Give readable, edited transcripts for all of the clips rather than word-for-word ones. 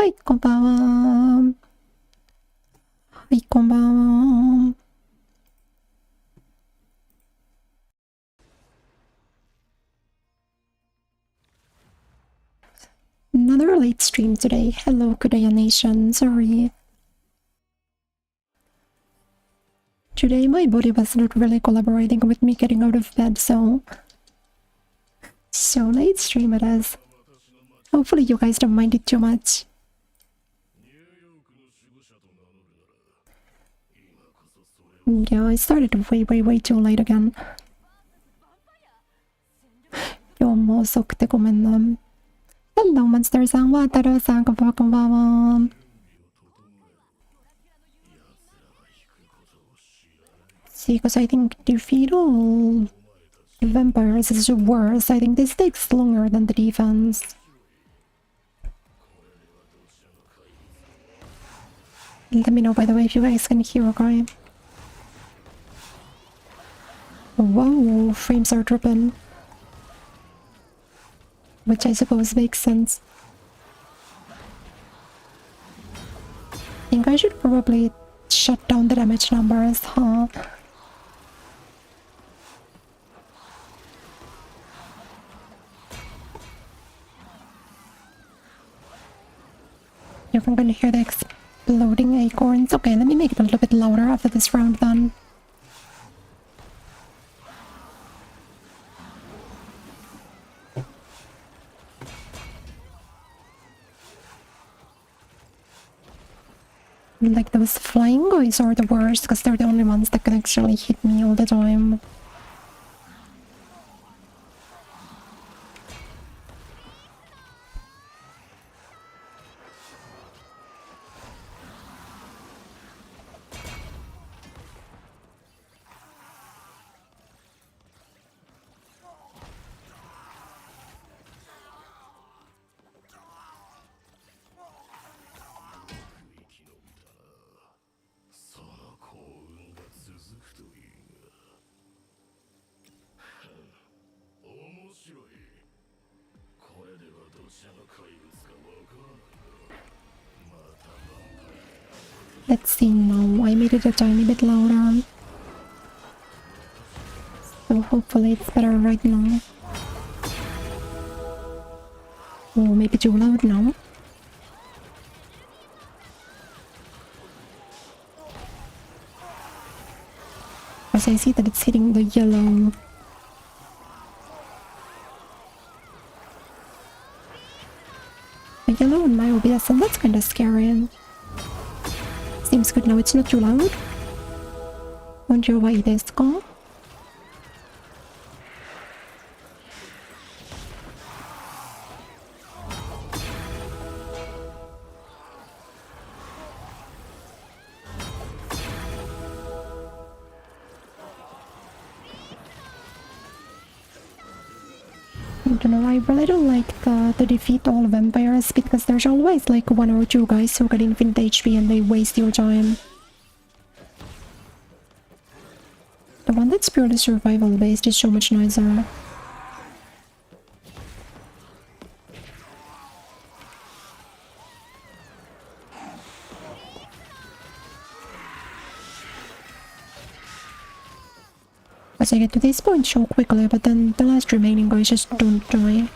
はい、こんばんは。はい、こんばんは。Another late stream today. Hello, Kureya Nation. Sorry. Today my body was not really collaborating with me getting out of bed, so late stream it is. Hopefully you guys don't mind it too much. Yeah, I started way too late again. 今日も遅くてごめんな。Hello, Monster さん、わたろうさん、こんばんは、こんばんは。See, because I think defeat all vampires is worse. I think this takes longer than the defense. Let me know, by the way, if you guys can hear, okay? Whoa, frames are dropping. Which I suppose makes sense. I think I should probably shut down the damage numbers, huh? You're gonna hear the exploding acorns. Okay, let me make it a little bit louder after this round then. Like those flying guys are the worst because they're the only ones that can actually hit me all the time. Let's see now. I made it a tiny bit louder. So hopefully it's better right now. Oh, maybe too loud now. As I see that it's hitting the yellow. The yellow on my OBS, and that's kinda scary. Seems good now, it's not too loud. Wonder why this go? I don't know, I really don't like the defeat all vampires because there's always like one or two guys who get infinite HP and they waste your time. The one that's purely survival based is so much nicer. As I get to this point so quickly, but then the last remaining guys just don't die.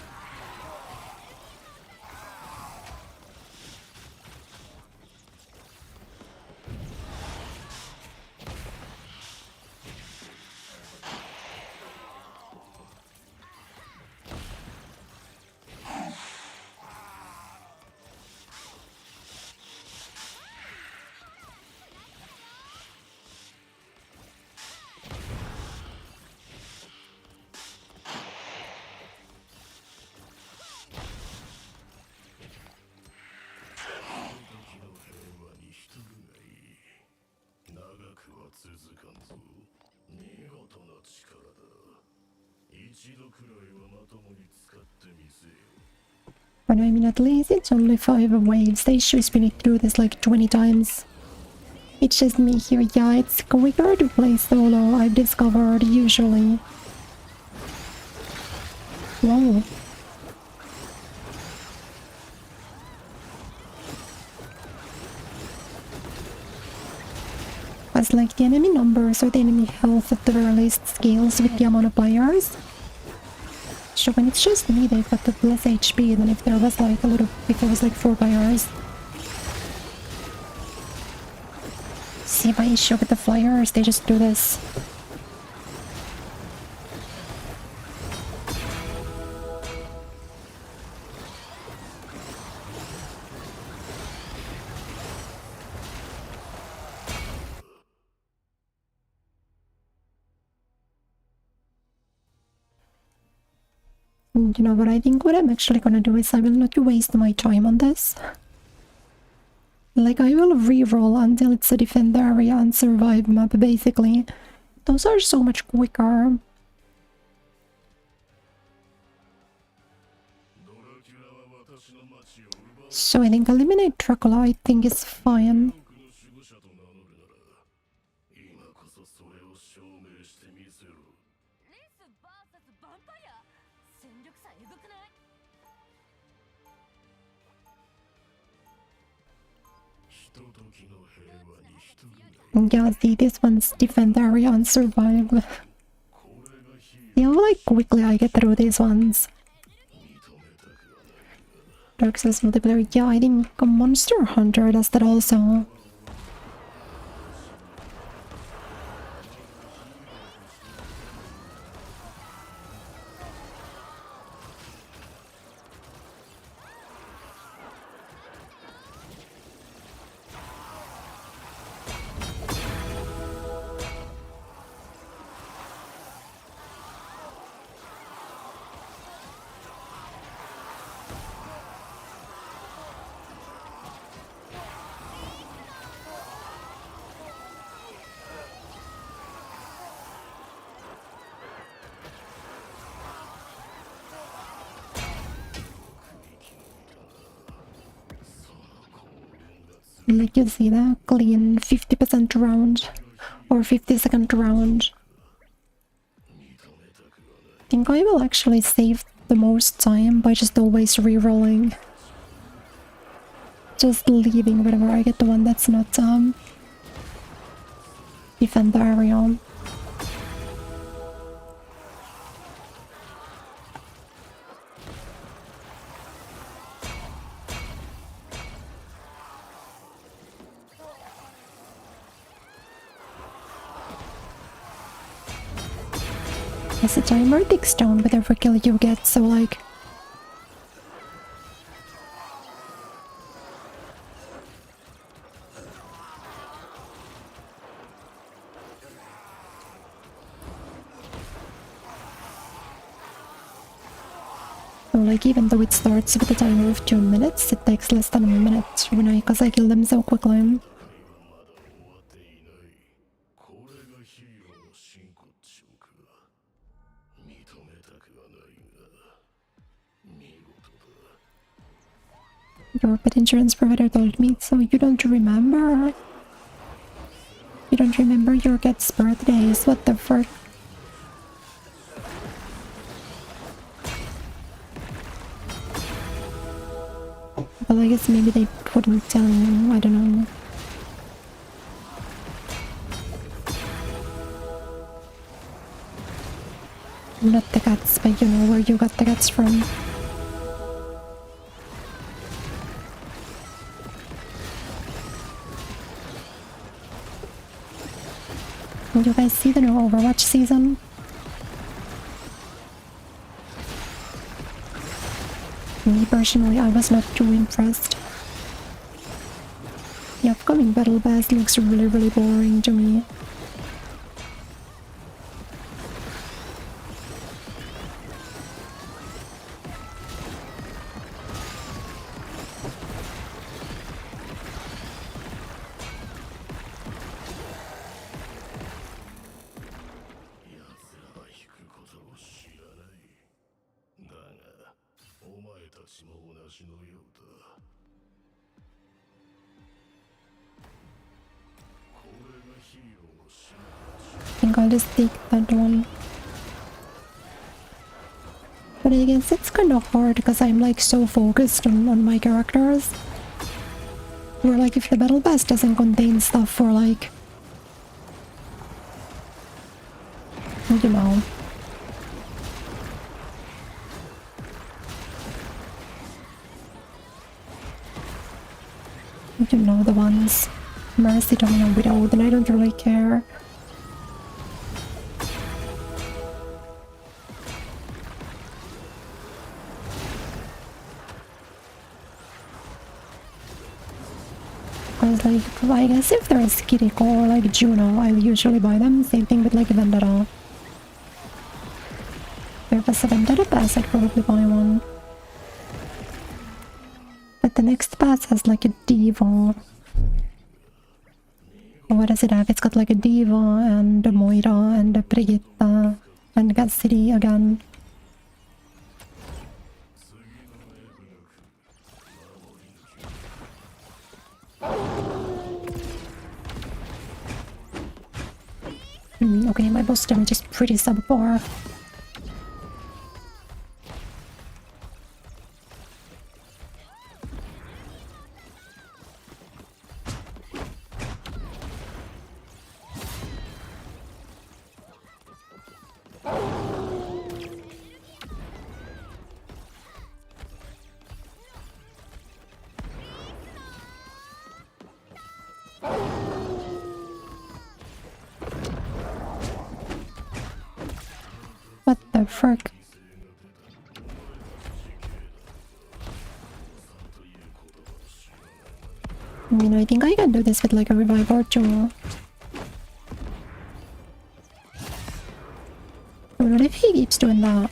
But I mean, at least it's only 5 waves. They should spin it through this like 20 times. It's just me here. Yeah, it's quicker to play solo, I've discovered, usually. Wow. because like the enemy numbers or the enemy health at the very least scales with the amount of players. So when it's just me, they've got the less HP than if there was like if there was like 4 players. See my issue with the flyers, they just do this. You know what I think what I'm actually gonna do is I will not waste my time on this. Like I will reroll until it's a defend area and survive map basically. Those are so much quicker. So I think eliminate Dracula I think is fine. Yeah, see, this one's defend area and survive. See how like quickly I get through these ones. Dark Souls multiplayer, yeah, I think a Monster Hunter does that also. Like you see that clean 50% round or 50-second round. I think I will actually save the most time by just always re-rolling. Just leaving whenever I get the one that's not defend the area. Yes, the timer ticks down with every kill you get, so like... So like even though it starts with a timer of 2 minutes, it takes less than a minute, you know, because I kill them so quickly. Your pet insurance provider told me, so you don't remember? You don't remember your cat's birthdays? What the frick? Well, I guess maybe they wouldn't tell you, I don't know. Not the cats, but you know where you got the cats from. Did you guys see the new Overwatch season? Me personally, I was not too impressed. The upcoming Battle Pass looks really boring to me. I think I'll just take that one. But I guess it's kind of hard because I'm like so focused on my characters. Where like if the battle pass doesn't contain stuff for like You know. You know the ones. Mercy, Domino, Widow, then I don't really care. Because like, I guess if there's Kiriko or like Juno, I usually buy them. Same thing with like Vendetta. If there was a Vendetta pass, I'd probably buy one. But the next pass has like a Diva. What does it have? It's got like a Diva and a Moira and a Brigitte and Cassidy again. Okay, my boss damage is pretty subpar. What the frick? I mean, I think I can do this with like a revive or two. What if he keeps doing that?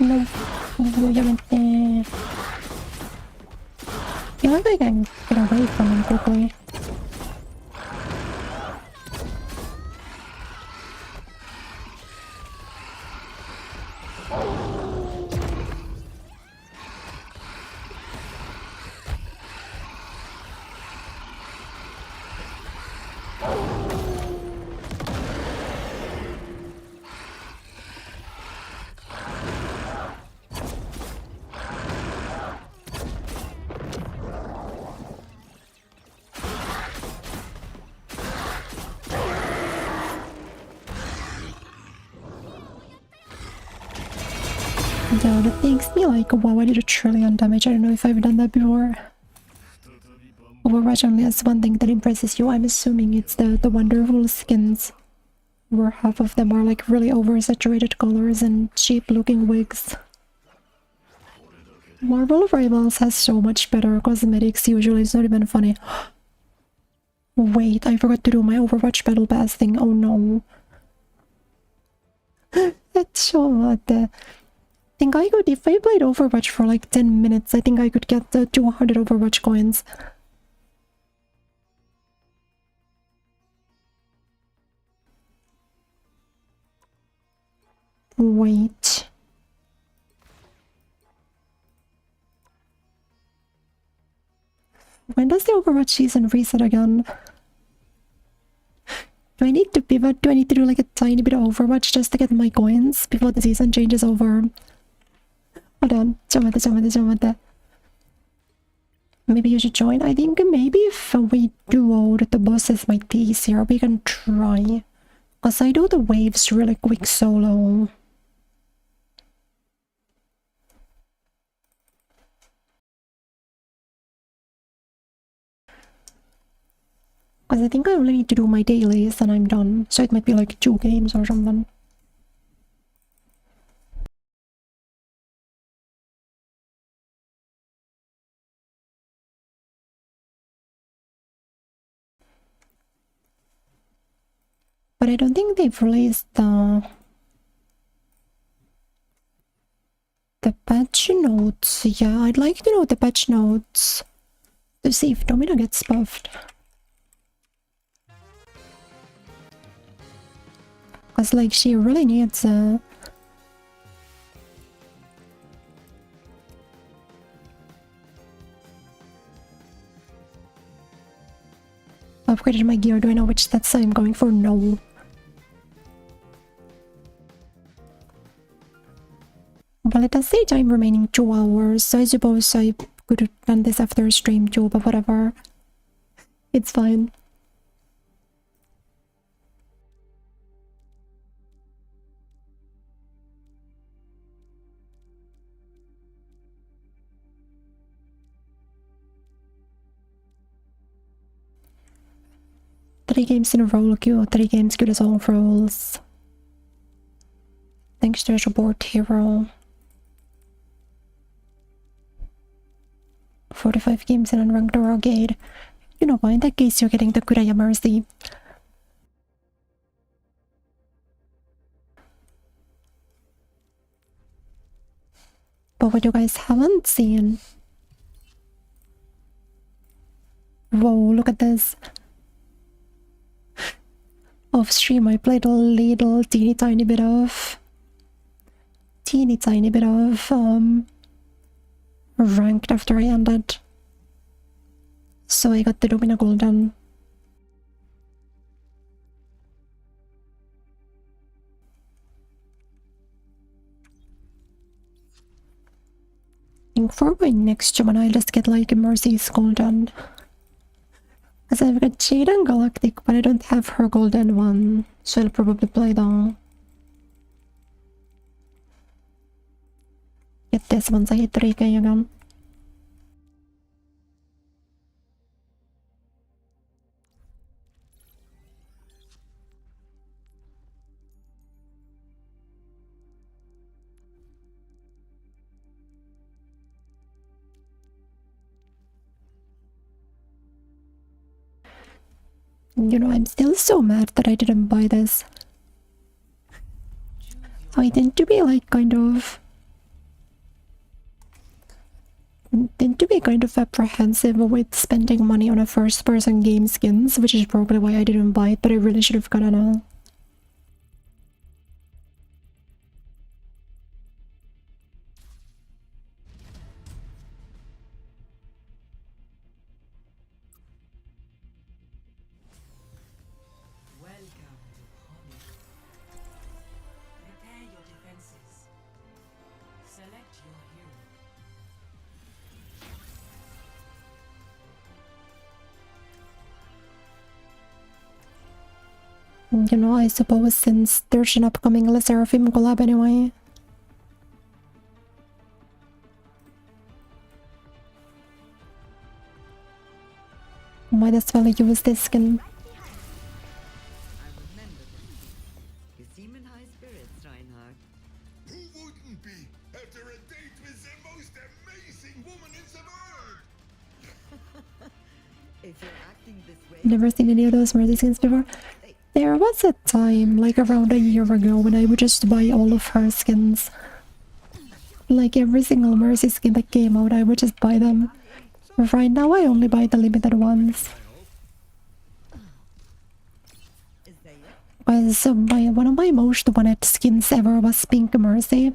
No, obviamente. I feel like I can get away from him quickly. Yeah, that makes me like, wow, I did 1 trillion damage. I don't know if I've done that before. Overwatch only has one thing that impresses you. I'm assuming it's the wonderful skins, where half of them are like really oversaturated colors and cheap looking wigs. Marvel Rivals has so much better cosmetics usually, it's not even funny. Wait, I forgot to do my Overwatch Battle Pass thing, oh no. That's so bad. I think I could, if I played Overwatch for like 10 minutes, I think I could get the 200 Overwatch coins. Wait. When does the Overwatch season reset again? Do I need to pivot? Do I need to do like a tiny bit of Overwatch just to get my coins before the season changes over? Hold on. Maybe you should join. I think maybe if we duoed the bosses might be easier. We can try. Because I do the waves really quick solo. Because I think I only need to do my dailies and I'm done. So it might be like 2 games or something. But I don't think they've released the patch patch notes. Yeah, I'd like to know the patch notes to see if Domino gets buffed. Cause like she really needs I've upgraded my gear. Do I know which stats I'm going for? No. Well, it does say time remaining 2 hours, so I suppose I could have done this after stream too, but whatever. It's fine. Three games in a row, queue. 3 games good as all rolls. Thanks to the support hero. 45 games in unranked or arcade. You know why? In that case, you're getting the Kureya Mercy. But what you guys haven't seen... Whoa, look at this. Off stream, I played a little teeny tiny bit of ranked after I ended. So I got the Domino Golden. I think for my next one, I'll just get like a Mercy's Golden. Because I've got Jade and Galactic, but I don't have her golden one, so I'll probably play that. Get this once I hit 3k again. You know, I'm still so mad that I didn't buy this. I tend to be like kind of apprehensive with spending money on a first-person game skins, which is probably why I didn't buy it, but I really should have gotten it. You know, I suppose since there's an upcoming Le Seraphim collab anyway. Might as well use this skin. You seem in high spirits, Reinhardt. Who wouldn't be after a date with the most amazing woman in the world? If you're acting this way, Never seen any of those Mercy skins before. There was a time, like around a year ago, when I would just buy all of her skins. Like every single Mercy skin that came out, I would just buy them. Right now, I only buy the limited ones. Because one of my most wanted skins ever was Pink Mercy.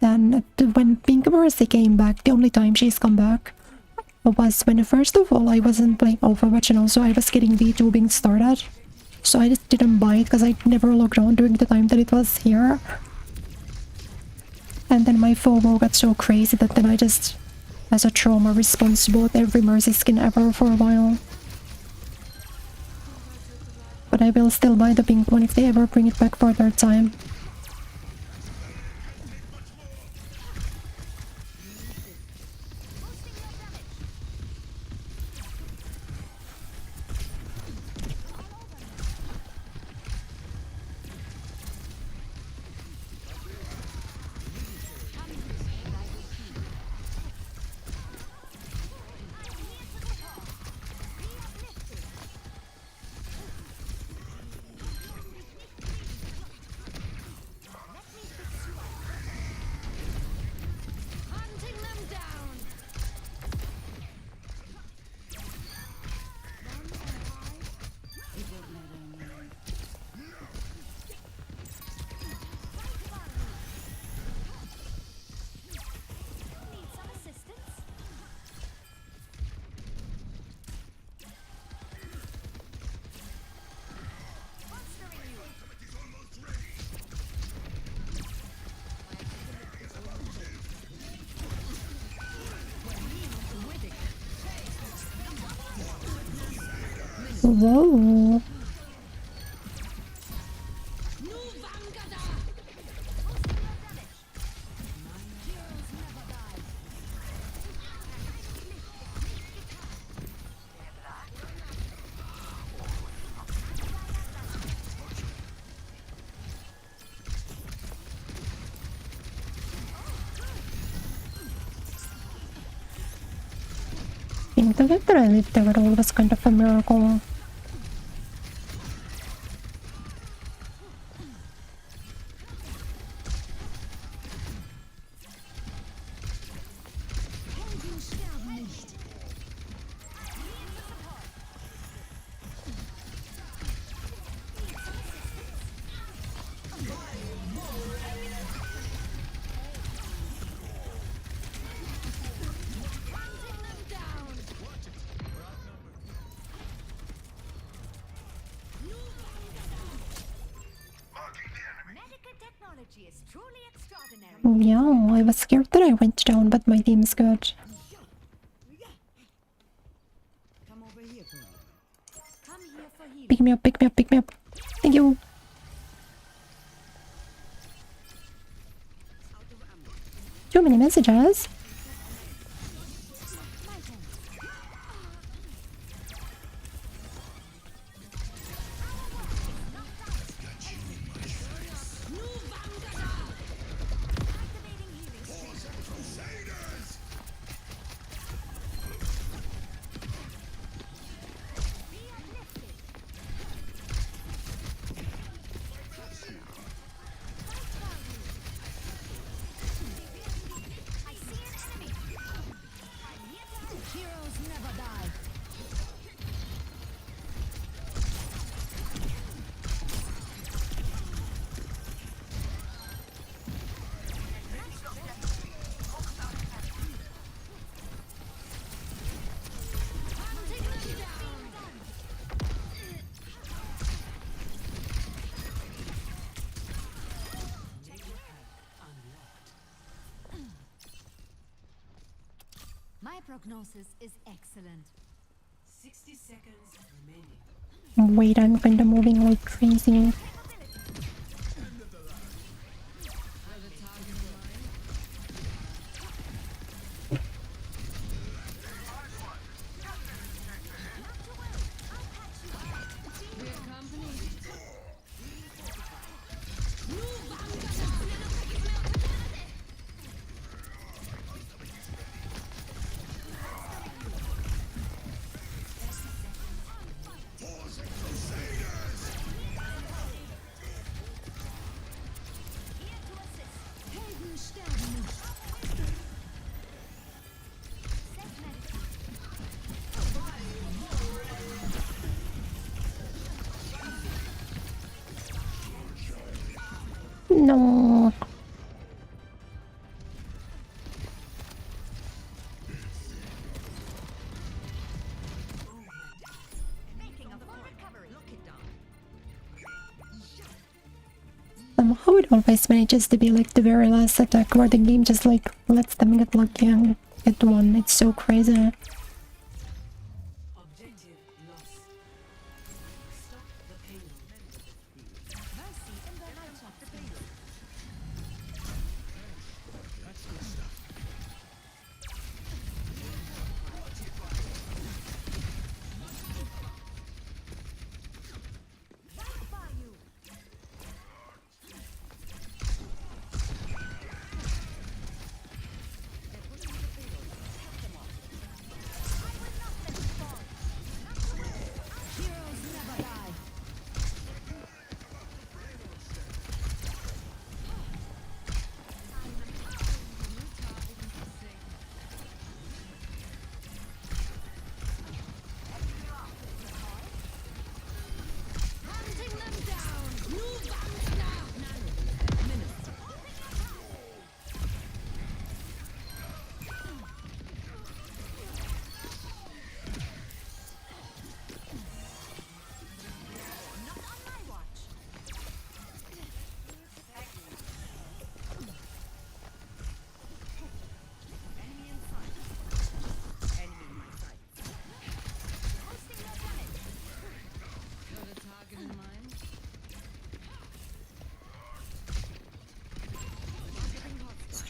Then, when Pink Mercy came back, the only time she's come back was when, first of all, I wasn't playing Overwatch and also I was getting VTubing started. So I just didn't buy it because I never logged on during the time that it was here. And then my FOMO got so crazy that then I just, as a trauma, responsible with every Mercy skin ever for a while. But I will still buy the pink one if they ever bring it back for a third time. Whoa. I think the fact that I lived there at all was kind of a miracle. Yeah, I was scared that I went down, but my team's good. Come over here for me. Come here for healing. Pick me up, pick me up, pick me up. Thank you. Too many messages. My prognosis is excellent. 60 seconds remaining. Wait, I'm kinda moving like crazy. No. Somehow it always manages to be like the very last attack where the game just like lets them get lucky and get one. It's so crazy. Objective lost. Stop the payload. Mercy in the light of the payload. Right by you. Heroes never die.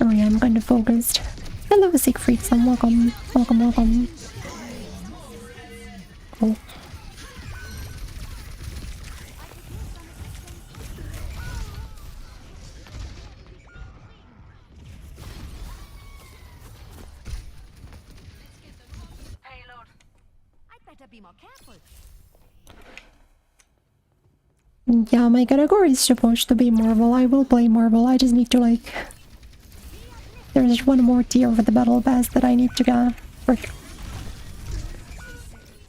Oh yeah, I'm kind of focused. Hello, Siegfried. Welcome. Welcome, welcome. Cool. I'd better be more careful. Yeah, my category is supposed to be Marvel. I will play Marvel. I just need to like... There's one more tier for the battle pass that I need to get. Frick.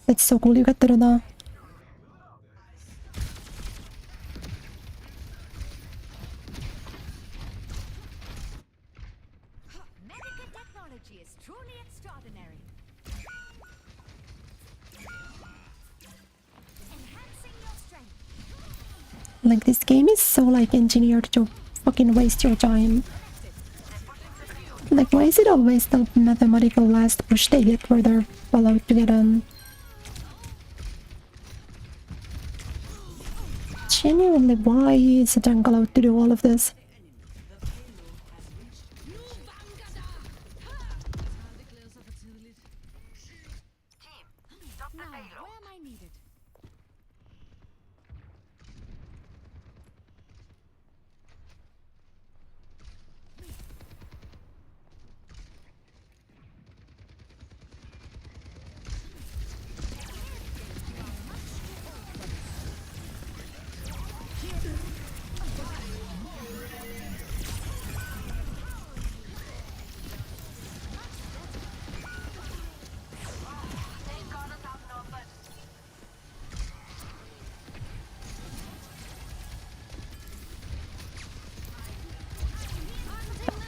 That's so cool you get to do that. Medical technology is truly extraordinary. Enhancing your strength. Like, this game is so like engineered to fucking waste your time. Like, why is it always the mathematical last push they get where they're allowed to get on? Genuinely, why is a tank allowed to do all of this? Now, where am I needed?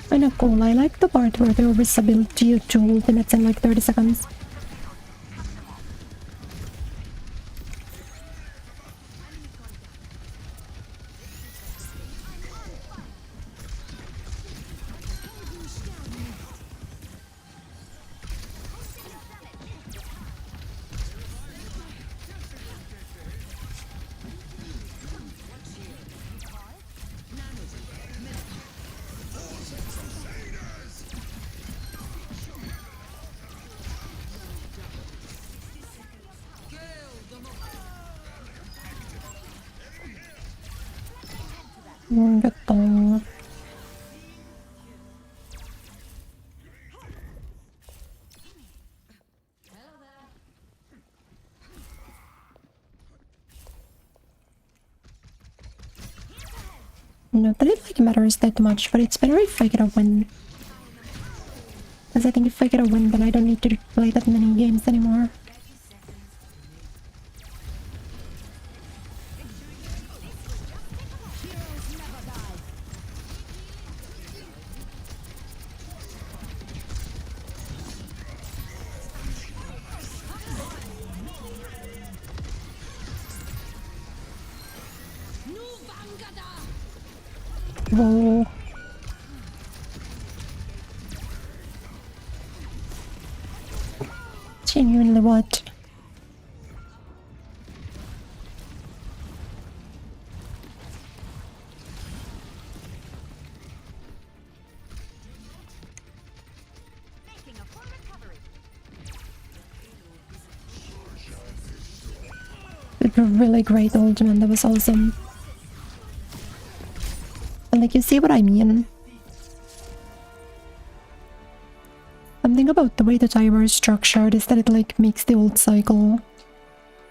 Kinda cool. I like the part where they oversubbuild to you 2 ultimates in like 30 seconds. Getong. Not that it like matters that much, but it's better if I get a win. Because I think if I get a win, then I don't need to play that many games anymore. Whoa. Genuinely what? Making a full recovery. It was really great ultimate, that was awesome. And like, you see what I mean? Something about the way the timer is structured is that it like makes the ult cycle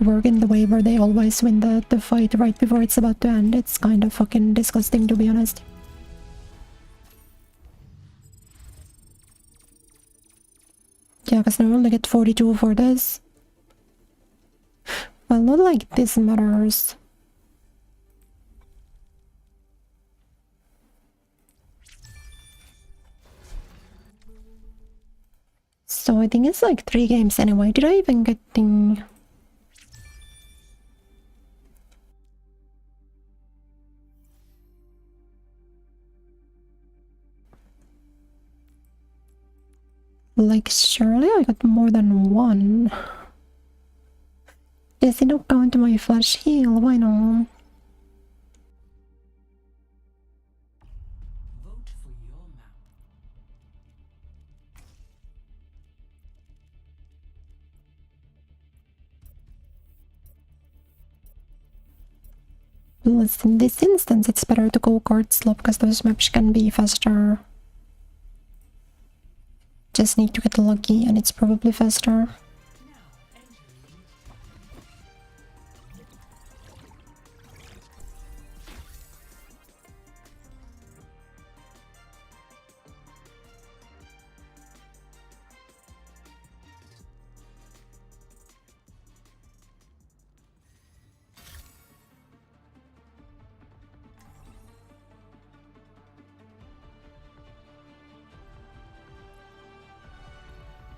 work in the way where they always win the fight right before it's about to end. It's kind of fucking disgusting, to be honest. Yeah, because I only get 42 for this. Well, not like this matters. So I think it's like 3 games anyway. Did I even get the... Like, surely I got more than 1. Does it not count my flash heal? Why not? Vote for your map. Plus, in this instance, it's better to go card slot because those maps can be faster. Just need to get lucky and it's probably faster.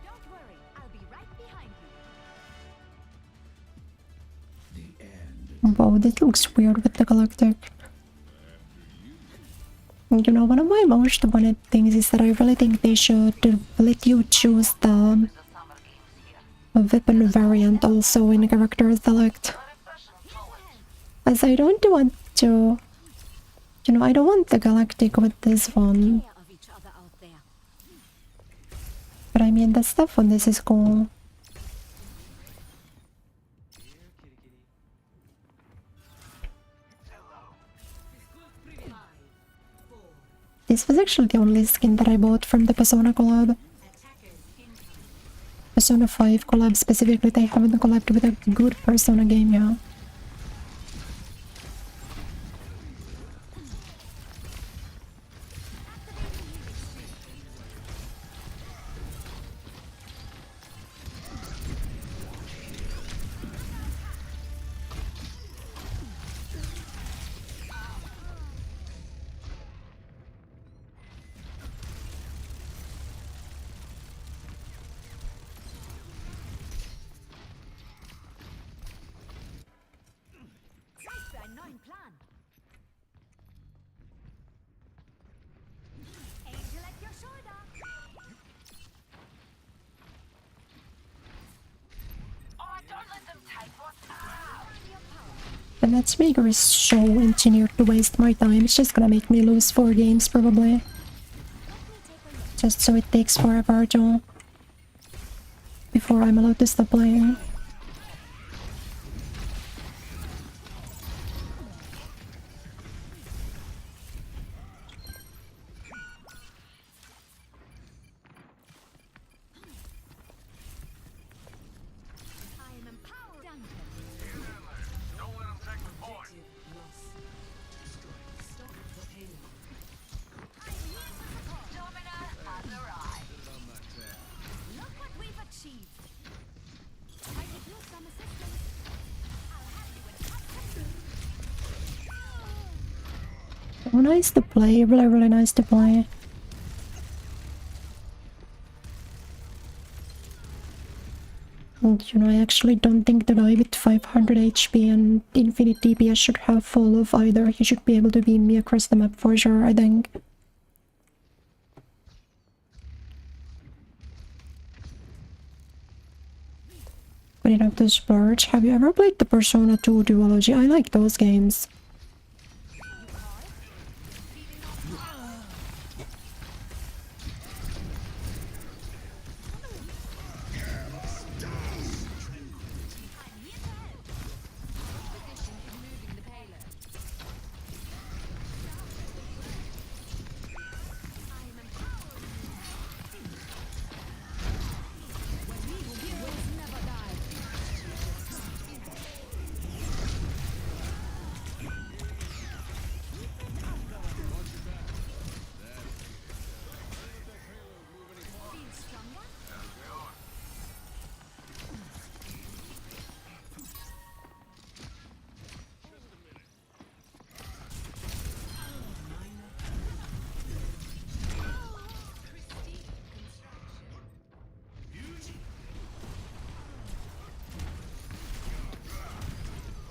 Don't worry, I'll be right behind you. Wow, this looks weird with the Galactic. You know, one of my most wanted things is that I really think they should let you choose the weapon variant also in character select. As I don't want to... You know, I don't want the Galactic with this one. Care of each other out there. But I mean, the stuff on this is cool. This was actually the only skin that I bought from the Persona collab. Persona 5 collab specifically, they haven't collabed with a good Persona game, yeah. Zeit für einen neuen Plan. Angel at your shoulder. The matchmaker is so engineered to waste my time. It's just gonna make me lose 4 games probably. Just so it takes forever to... before I'm allowed to stop playing. I am empowered. Duncan. Don't let them take the point. I am here to support. Domina has arrived. Look what we've achieved. I could use some assistance. I'll have you in custody. So nice to play, really nice to play. And you know, I actually don't think the guy with 500 HP and infinite DPS should have fall off either. He should be able to beam me across the map for sure, I think. When it up to Splurge, have you ever played the Persona 2 duology? I like those games.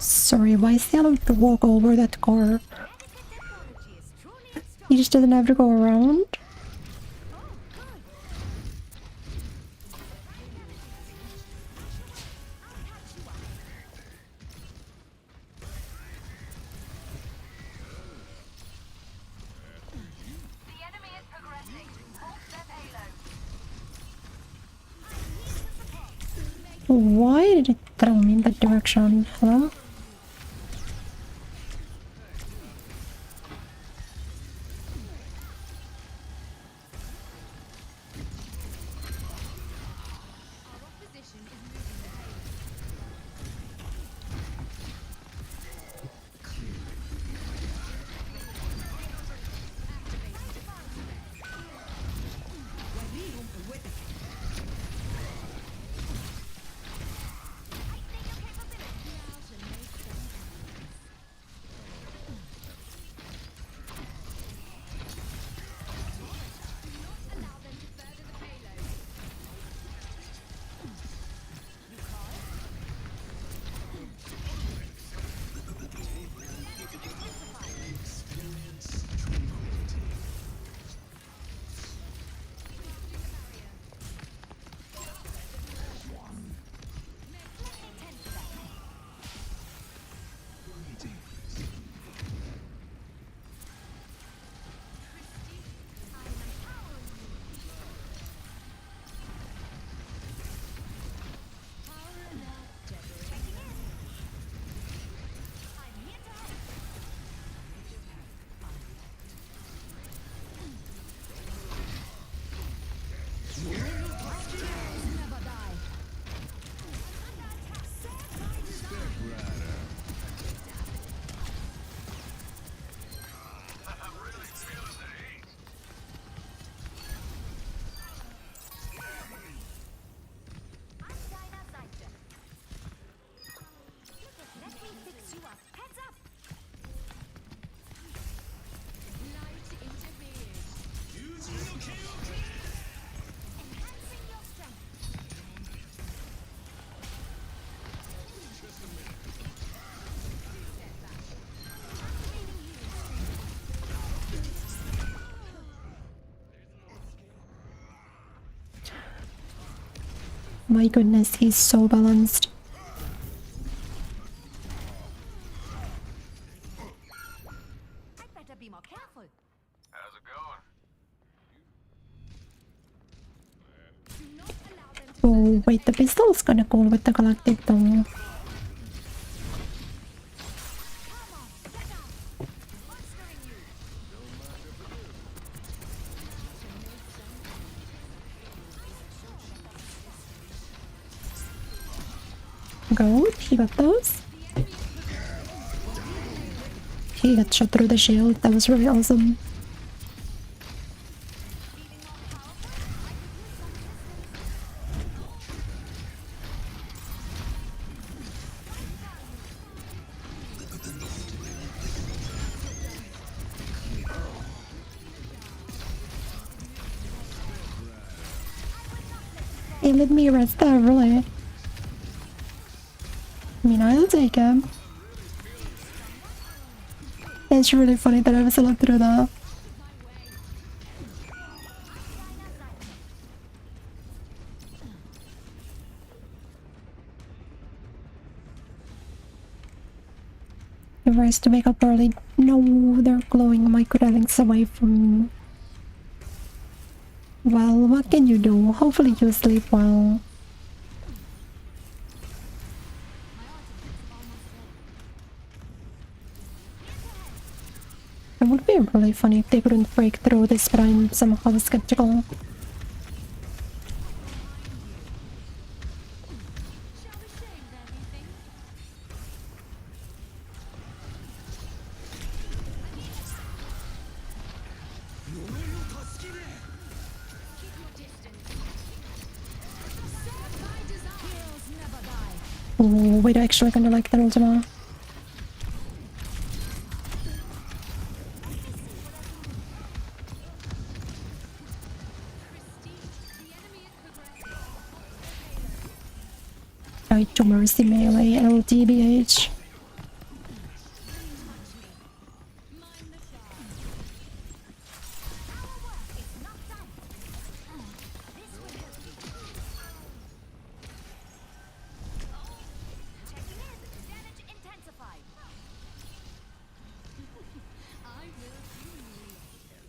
Sorry, why is he allowed to walk over that car? Technology is truly strong. He just doesn't have to go around? The enemy is progressing. Hold their payload. Why did it throw me in that direction? Hello? My goodness, he's so balanced. I'd better be more careful. How's it going? Do not allow them to Oh, wait, the pistol's kinda cool with the galactic though. come on. Get down. Monstering you. Go, he got those. He got shot through the shield. That was really awesome. He let me rest there, really. I mean, I'll take him. It's really funny that I was allowed through that. If I to wake up early, no, they're glowing microlinks away from me. Well, what can you do? Hopefully you sleep well. It would be really funny if they couldn't break through this, but I'm somehow skeptical. Oh, wait, I actually kinda like that Ultima. Right to Mercy melee, LTBH. Damage intensified. I will humiliate him.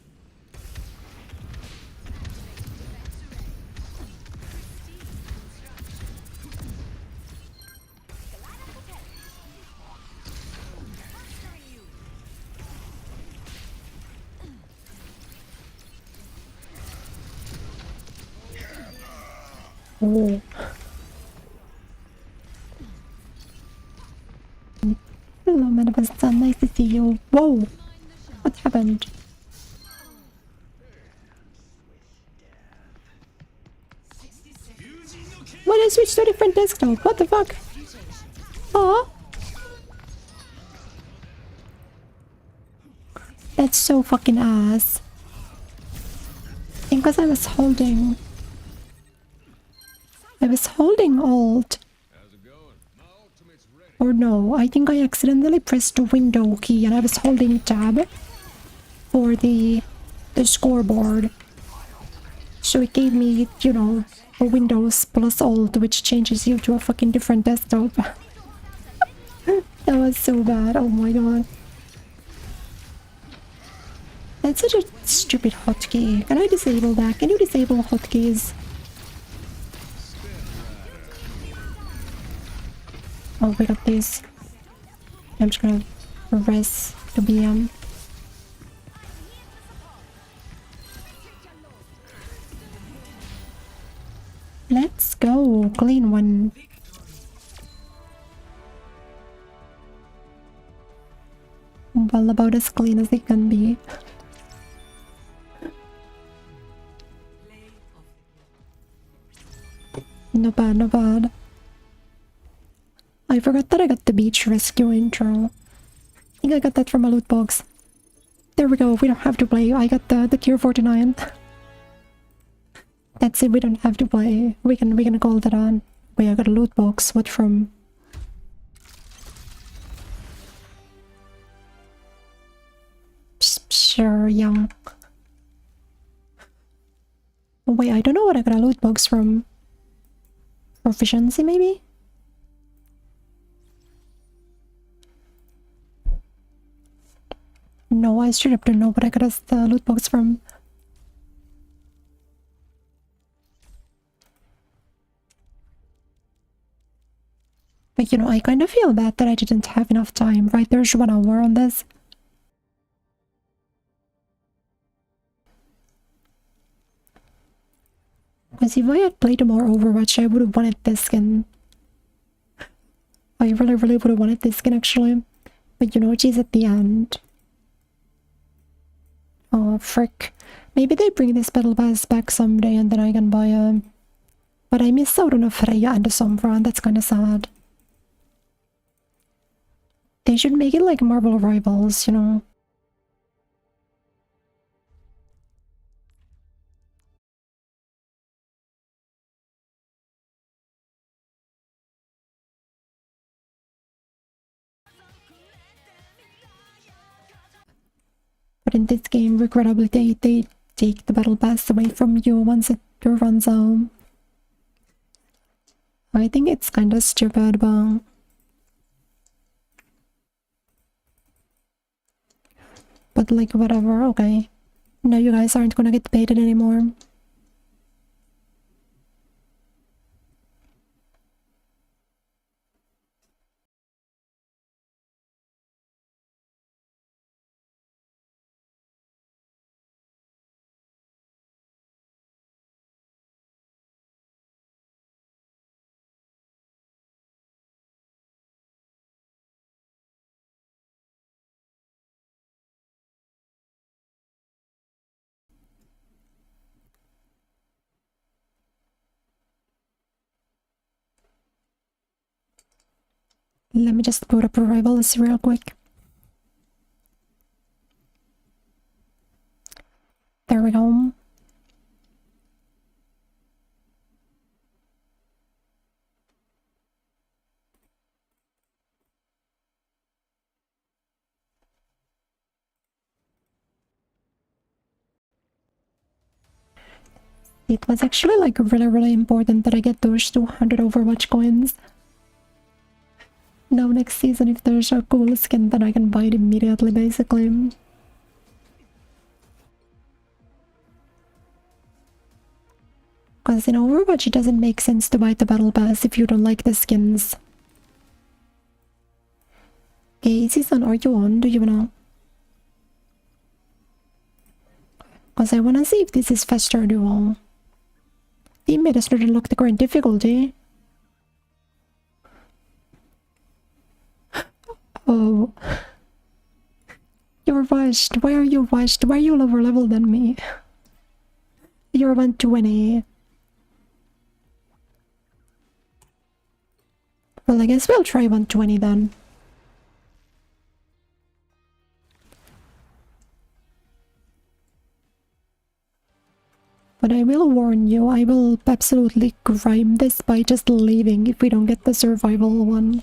Activating defense array. Pristine construction. Galactic Monstering you. Oh. Hello, Manifest. Nice to see you. Whoa! What happened? Why did I switch to a different desktop? What the fuck? Aw! That's so fucking ass. Because I was holding Alt. Or no, I think I accidentally pressed the window key and I was holding tab for the scoreboard. So it gave me, you know, a Windows plus Alt, which changes you to a fucking different desktop. That was so bad, oh my god. That's such a stupid hotkey. Can I disable that? Can you disable hotkeys? Oh, we got this. I'm just gonna res the BM. Let's go, clean one. Well, about as clean as it can be. Not bad, not bad. I forgot that I got the beach rescue intro. I think I got that from a loot box. There we go, we don't have to play. I got the tier 49. That's it, we don't have to play. We can call that on. Wait, I got a loot box. What from? Sure, yeah. Oh, wait, I don't know what I got a loot box from. Proficiency, maybe? No, I straight up don't know what I got as the loot box from. But you know, I kind of feel bad that I didn't have enough time, right? There's 1 hour on this. Because if I had played more Overwatch, I would have wanted this skin. I really would have wanted this skin, actually. But you know, she's at the end. Oh, frick. Maybe they bring this battle pass back someday and then I can buy a... But I missed out on a Freya and a Sombra, and that's kind of sad. They should make it like Marvel Rivals, you know? But in this game, regrettably, they take the battle pass away from you once it runs out. I think it's kinda stupid, but like, whatever, okay. No, you guys aren't gonna get baited anymore. Let me just put up Rivals real quick. There we go. It was actually like really important that I get those 200 Overwatch coins. Now next season, if there's a cool skin, then I can buy it immediately, basically. Because in Overwatch, it doesn't make sense to buy the battle pass if you don't like the skins. Okay, season, are you on? Do you wanna... Because I wanna see if this is faster duo. Teammate has not unlocked the current difficulty. Oh. You're washed. Why are you washed? Why are you lower level than me? You're 120. Well, I guess we'll try 120 then. But I will warn you, I will absolutely grime this by just leaving if we don't get the survival one.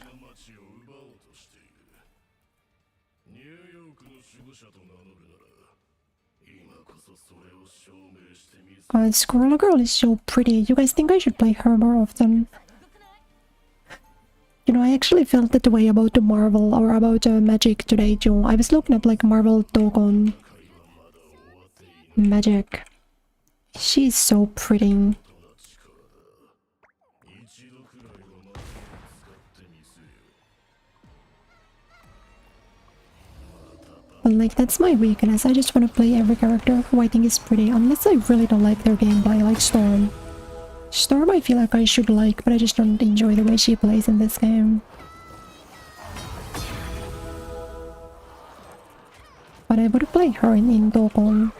Squirrel Girl is so pretty. You guys think I should play her more often? You know, I actually felt that way about the Marvel or about Magic today too. I was looking at like Marvel Dokkan Magic. She's so pretty. But like, that's my weakness. I just want to play every character who I think is pretty, unless I really don't like their gameplay, like Storm. Storm I feel like I should like, but I just don't enjoy the way she plays in this game. But I would play her in Dokkan.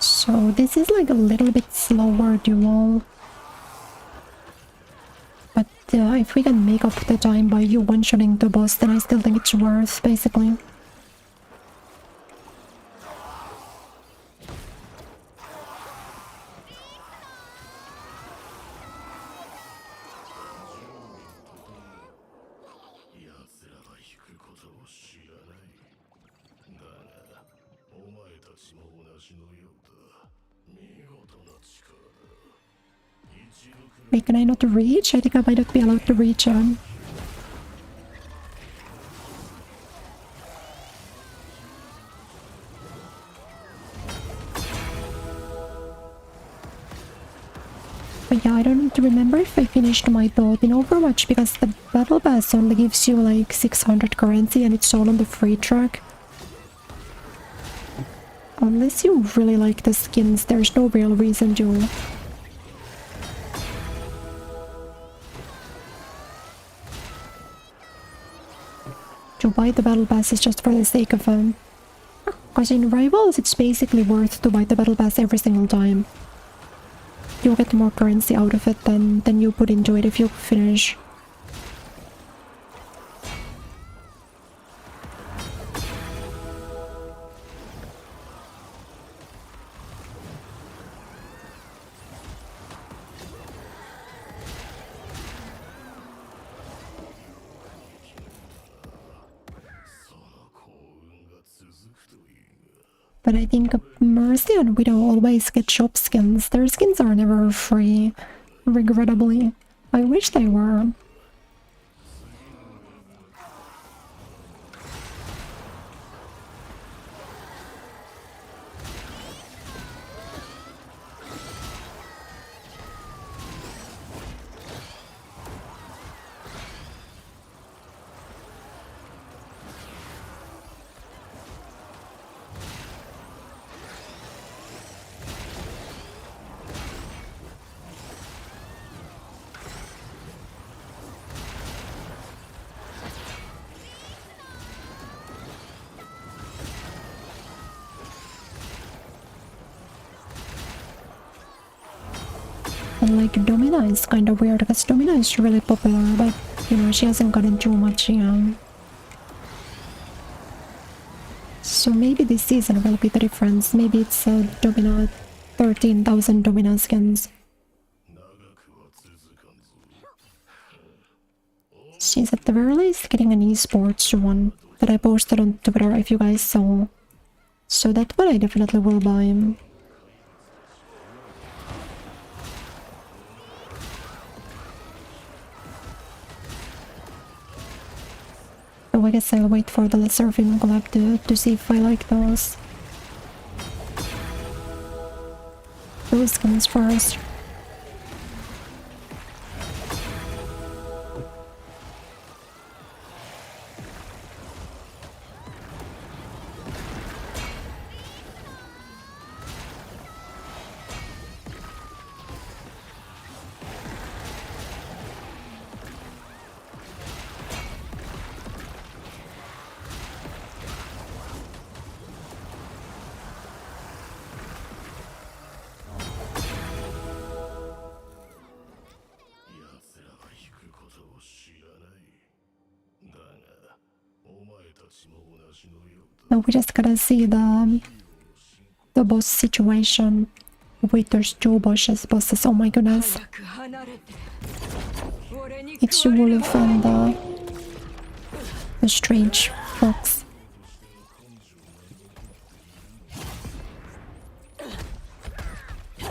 So this is like a little bit slower duel. But if we can make up the time by you one-shotting the boss, then I still think it's worth, basically. ちも同じのようだ。見事な力だ。一度く Wait, can I not reach? I think I might not be allowed to reach him. But yeah, I don't remember if I finished my build in Overwatch because the battle pass only gives you like 600 currency and it's all on the free track. Unless you really like the skins, there's no real reason to. To buy the battle passes just for the sake of them. Because in Rivals, it's basically worth to buy the battle pass every single time. You'll get more currency out of it than you put into it if you finish. But I think Mercy and Widow always get shop skins. Their skins are never free, regrettably. I wish they were. And like Domina is kind of weird because Domina is really popular, but you know, she hasn't gotten too much So maybe this season will be the difference. Maybe it's Domina, 13,000 Domina skins. She's at the very least getting an esports one that I posted on Twitter if you guys saw. So that one I definitely will buy. So I guess I'll wait for the Surfing collab to see if I like those. Those skins first. Now we just gotta see the boss situation. Wait, there's two bosses. Oh my goodness. It's Wolf and the strange fox.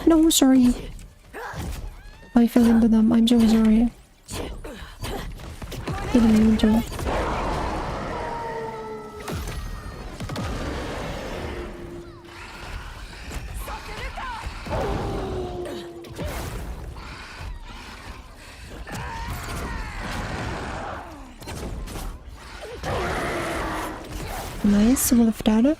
No, sorry. I fell into them. I'm so sorry. Didn't mean to. Nice, Wolf data.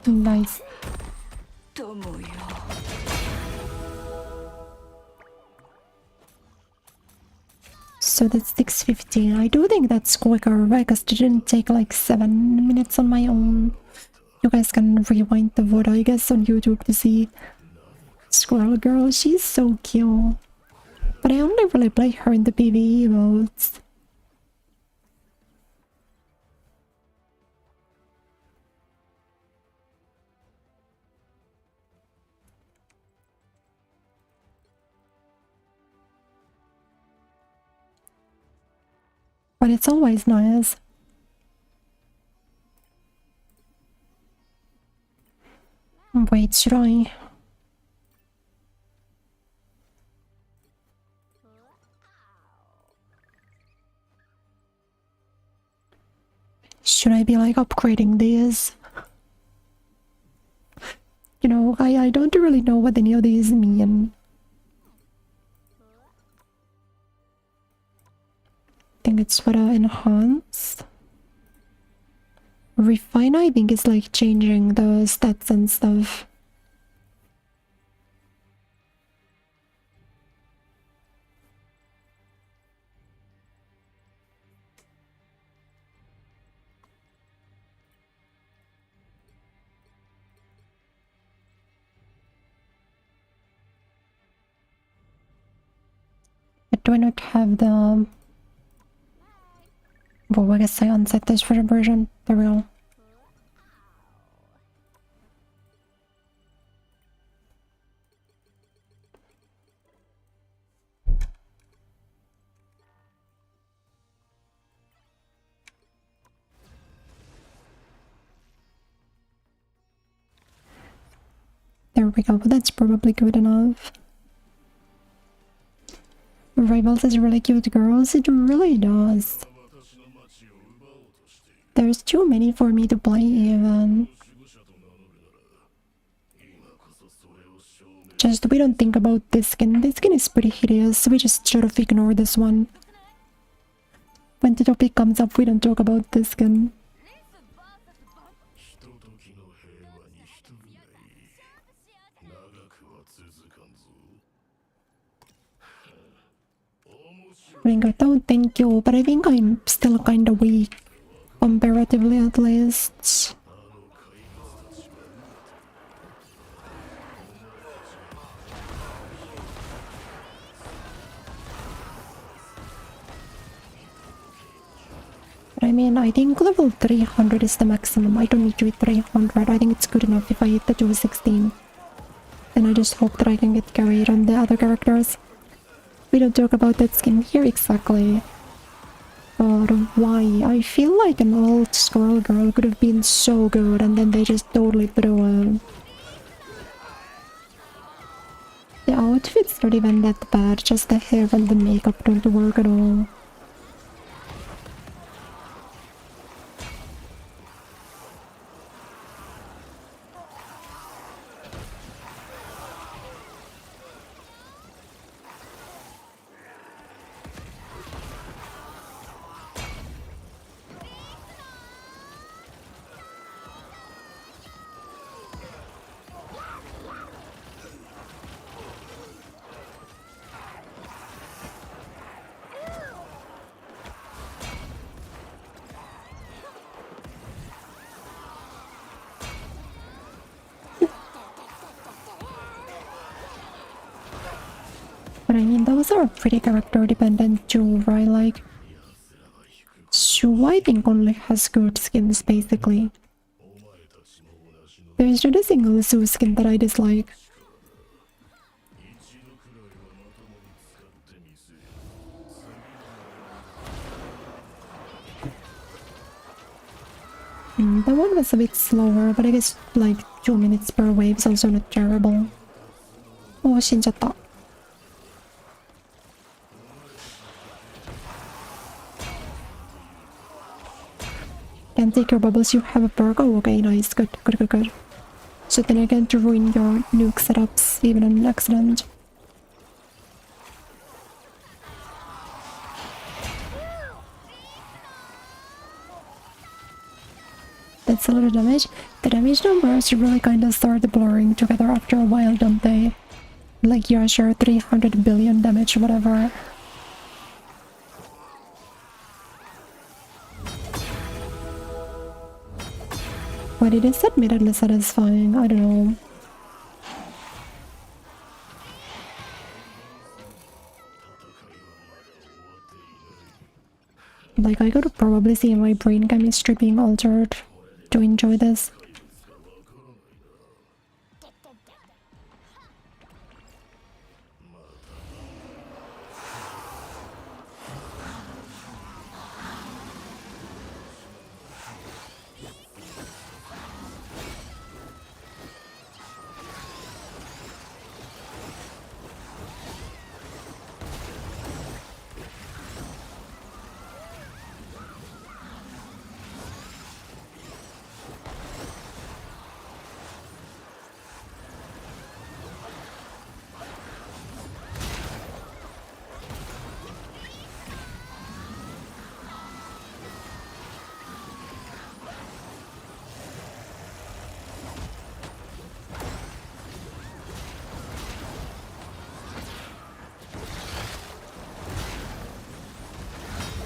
Nice. So that's 6:15. I do think that's quicker, right? Because it didn't take like 7 minutes on my own. You guys can rewind the VOD, I guess, on YouTube to see Squirrel girl, she's so cute. But I only really play her in the PvE modes. But it's always nice. Wait, should I? Should I be like upgrading these? You know, I don't really know what any of these mean. I think it's for enhance. Refine, I think, is like changing the stats and stuff. But do I not have the... Well, I guess I unset this for the version. There we go. There we go, but that's probably good enough. Rivals is really cute, girls. It really does. There's too many for me to play even. Just we don't think about this skin. This skin is pretty hideous. We just sort of ignore this one. When the topic comes up, we don't talk about this skin. Ringerto, thank you, but I think I'm still kinda weak. Comparatively, at least. But I mean, I think level 300 is the maximum. I don't need to hit 300. I think it's good enough if I hit the 216. Then I just hope that I can get carried on the other characters. We don't talk about that skin here exactly. But why? I feel like an old squirrel girl could have been so good and then they just totally threw it. The outfit's not even that bad, just the hair and the makeup don't work at all. But I mean, those are pretty character dependent too, right? Like, Shu, I think, only has good skins, basically. There's not a single Su skin that I dislike. That one was a bit slower, but I guess like 2 minutes per wave is also not terrible. Oh, shinjatta. Can't take your bubbles, you have a perk. Oh, okay, nice, good. So then I get to ruin your nuke setups, even on an accident. That's a lot of damage. The damage numbers really kinda start blurring together after a while, don't they? Like, yeah, sure, 300 billion damage, whatever. But it is admittedly satisfying, I don't know. Like, I could probably see my brain chemistry being altered to enjoy this.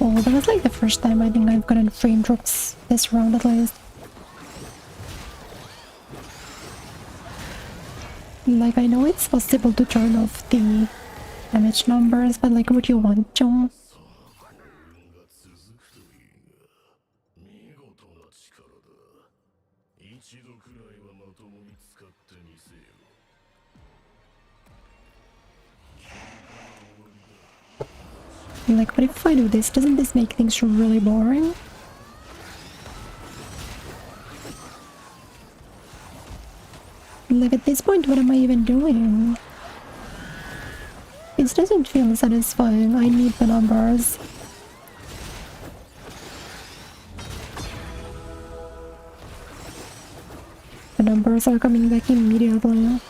Oh, that was like the first time I think I've gotten frame drops this round at least. Like, I know it's possible to turn off the damage numbers, but like, would you want to? Like, what if I do this? Doesn't this make things really boring? Like, at this point, what am I even doing? This doesn't feel satisfying. I need the numbers. The numbers are coming back immediately.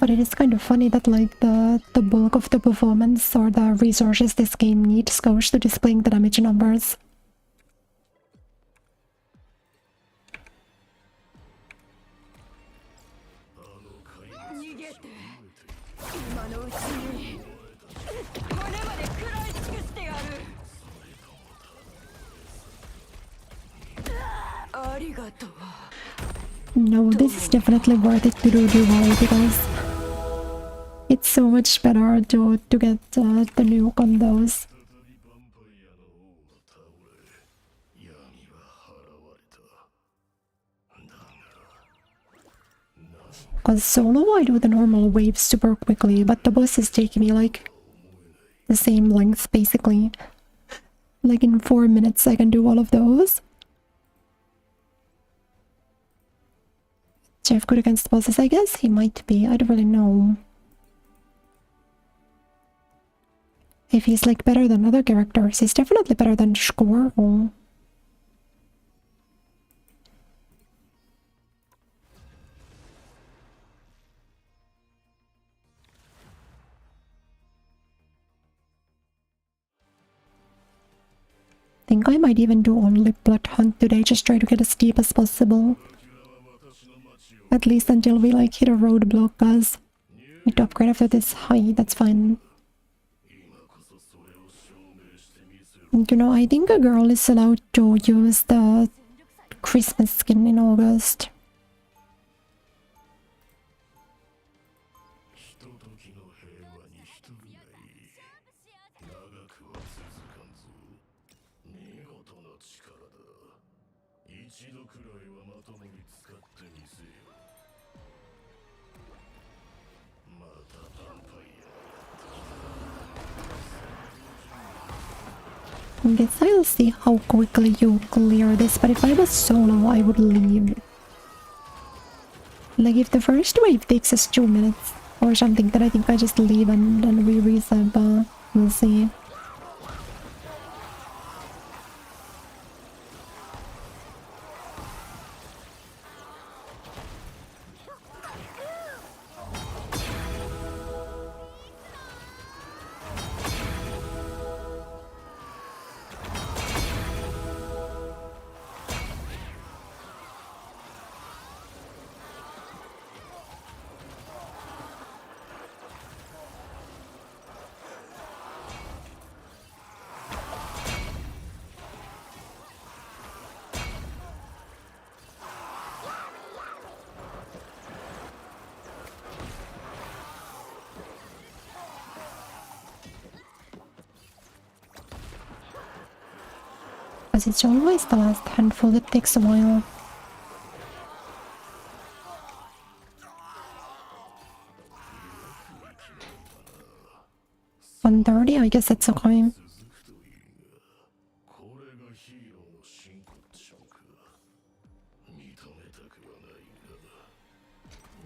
But it is kind of funny that like the bulk of the performance or the resources this game needs goes to displaying the damage numbers. No, this is definitely worth it to do duo because it's so much better to get the nuke on those. Because solo I do the normal waves super quickly, but the bosses take me like the same length basically. Like in 4 minutes I can do all of those. Jeff good against bosses? I guess he might be, I don't really know. If he's like better than other characters, he's definitely better than Squirrel. Think I might even do only Blood Hunt today, just try to get as deep as possible. At least until we like hit a roadblock, cause need to upgrade after this high, that's fine. And, you know, I think a girl is allowed to use the Christmas skin in August. I guess I'll see how quickly you clear this, but if I was solo, I would leave. Like, if the first wave takes us 2 minutes or something, then I think I just leave and we reset, but we'll see. because it's always the last handful that takes a while. 1:30, I guess that's okay. これがヒーローの真骨頂か。認めたくはないが、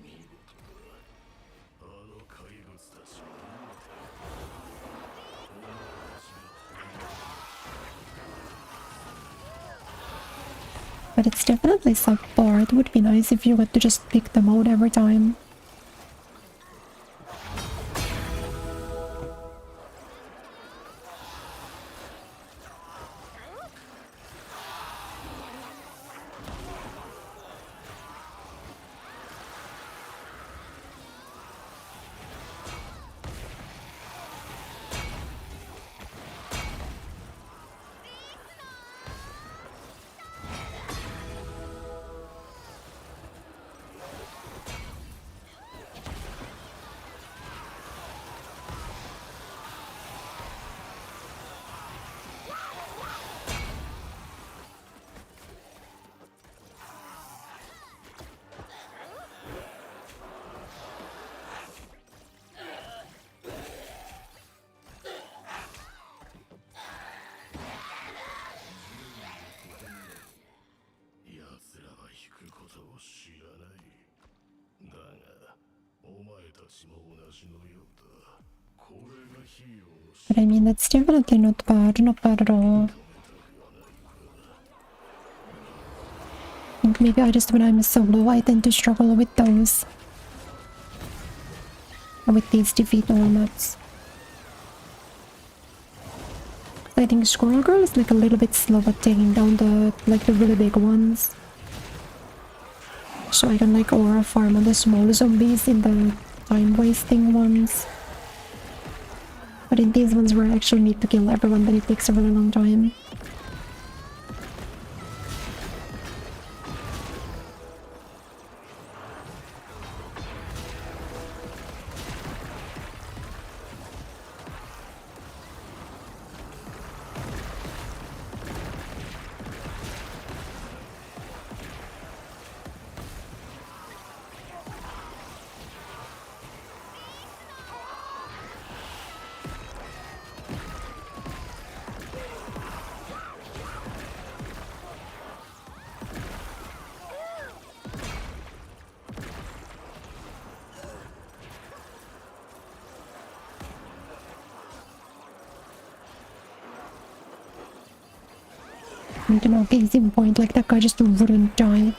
見事だ。あの怪物たちを見て。お前たちが But it's definitely subpar. It would be nice if you got to just pick them out every time. But I mean, that's definitely not bad at all. I think maybe I just, when I'm solo, I tend to struggle with those. With these defeat all maps. I think Squirrel Girl is like a little bit slow at taking down the really big ones. So I can like aura farm on the small zombies in the time wasting ones. But in these ones where I actually need to kill everyone, then it takes a really long time. I don't know, case in point, like that guy just wouldn't die.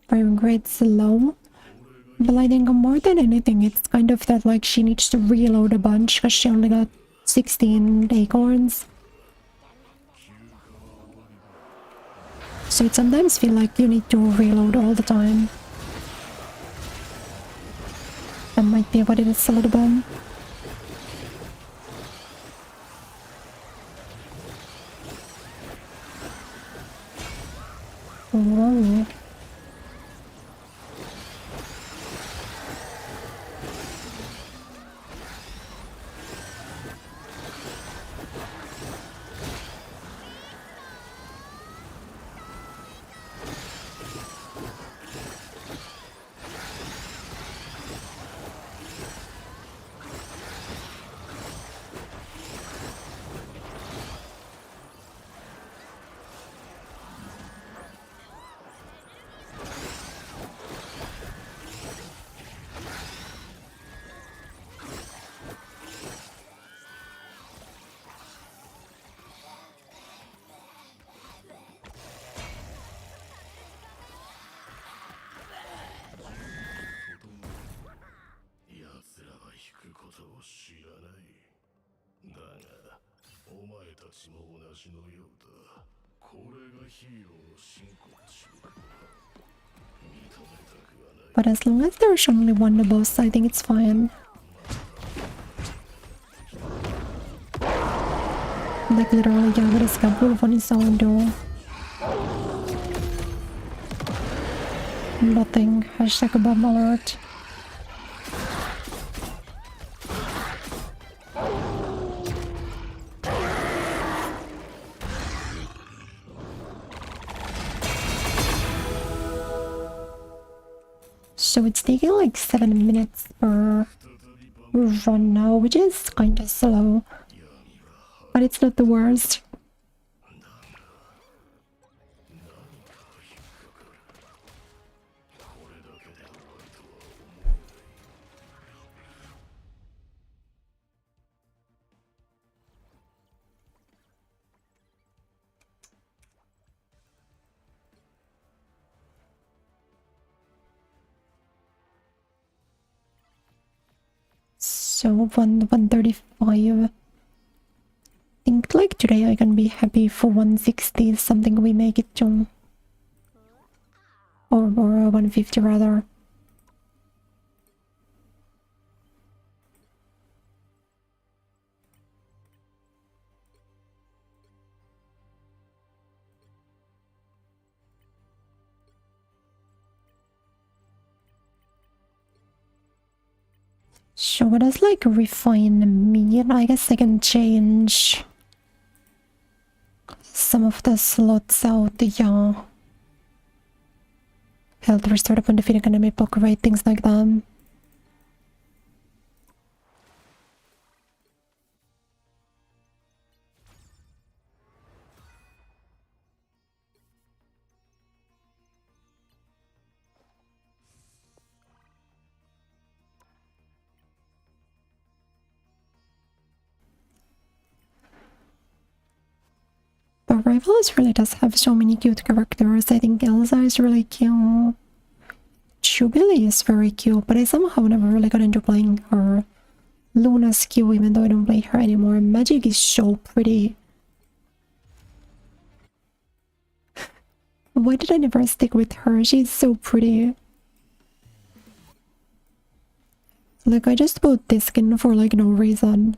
Frame rate's low, but I think more than anything it's kind of that like she needs to reload a bunch because she only got 16 acorns. So it sometimes feel like you need to reload all the time. That might be what it is a little bit. Whoa. But as long as there's only one boss, I think it's fine. Like literally, yeah, but it's got wolf on his own door. Nothing. Hashtag bomb alert. So it's taking like 7 minutes per run now, which is kinda slow. But it's not the worst. So 135. Think like today I can be happy for 160, something we make it to. Or 150 rather. So what does like refine mean? I guess I can change some of the slots out, yeah. Health restored upon defeating enemy block, right? Things like that. But Rivals really does have so many cute characters. I think Elsa is really cute. Jubilee is very cute, but I somehow never really got into playing her. Luna's cute even though I don't play her anymore. Magic is so pretty. Why did I never stick with her? She's so pretty. Like, I just bought this skin for like no reason.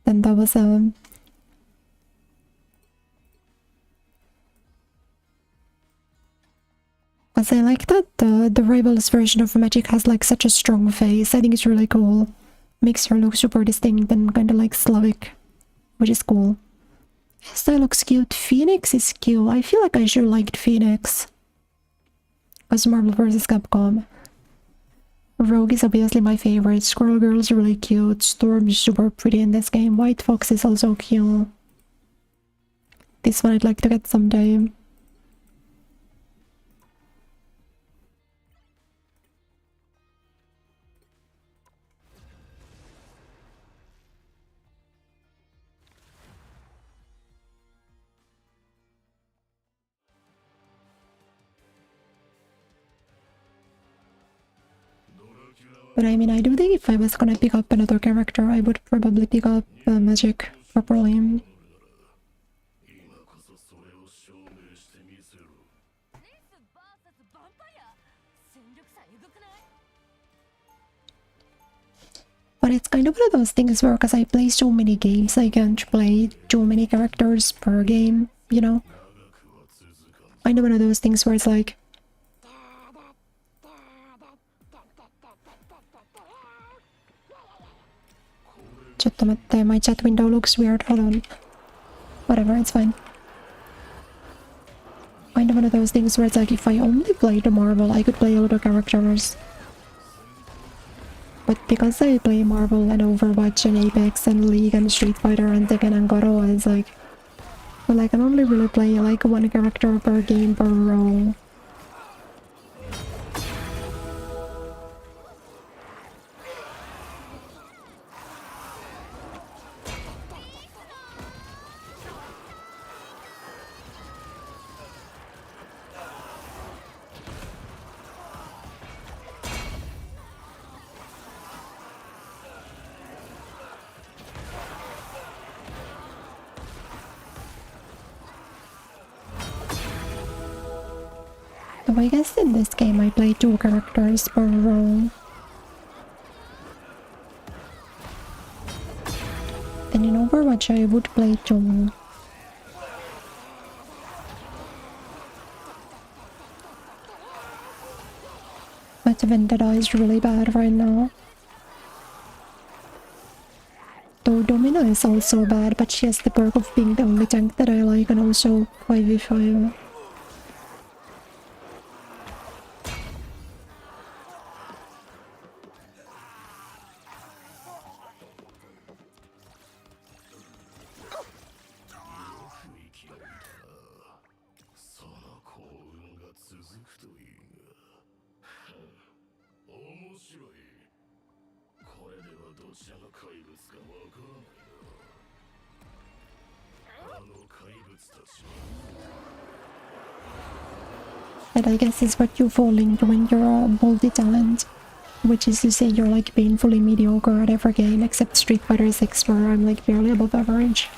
And that was Because I like that the Rivals version of Magic has like such a strong face. I think it's really cool. Makes her look super distinct and kind of like Slavic, which is cool. Style looks cute. Phoenix is cute. I feel like I should have liked Phoenix. Because Marvel vs. Capcom. Rogue is obviously my favorite. Squirrel Girl is really cute. Storm is super pretty in this game. White Fox is also cute. This one I'd like to get someday. But I mean, I do think if I was gonna pick up another character, I would probably pick up Magic properly. This versus vampire. 戦力差えぐくない? But it's kind of one of those things where, because I play so many games, I can't play too many characters per game, you know? Kind of one of those things where it's like, my chat window looks weird, hold on. Whatever, it's fine. Kind of one of those things where it's like, if I only played Marvel, I could play a lot of characters. But because I play Marvel and Overwatch and Apex and League and Street Fighter and Tekken and God, it's like, well, I can only really play like one character per game per role. Though I guess in this game I play 2 characters per role. And in Overwatch I would play 2. But Vendetta is really bad right now. Though Domina is also bad, but she has the perk of being the only tank that I like and also 5v5. That I guess is what you fall into when you're a multi-talent. Which is to say you're like painfully mediocre at every game except Street Fighter 6 where I'm like barely above average.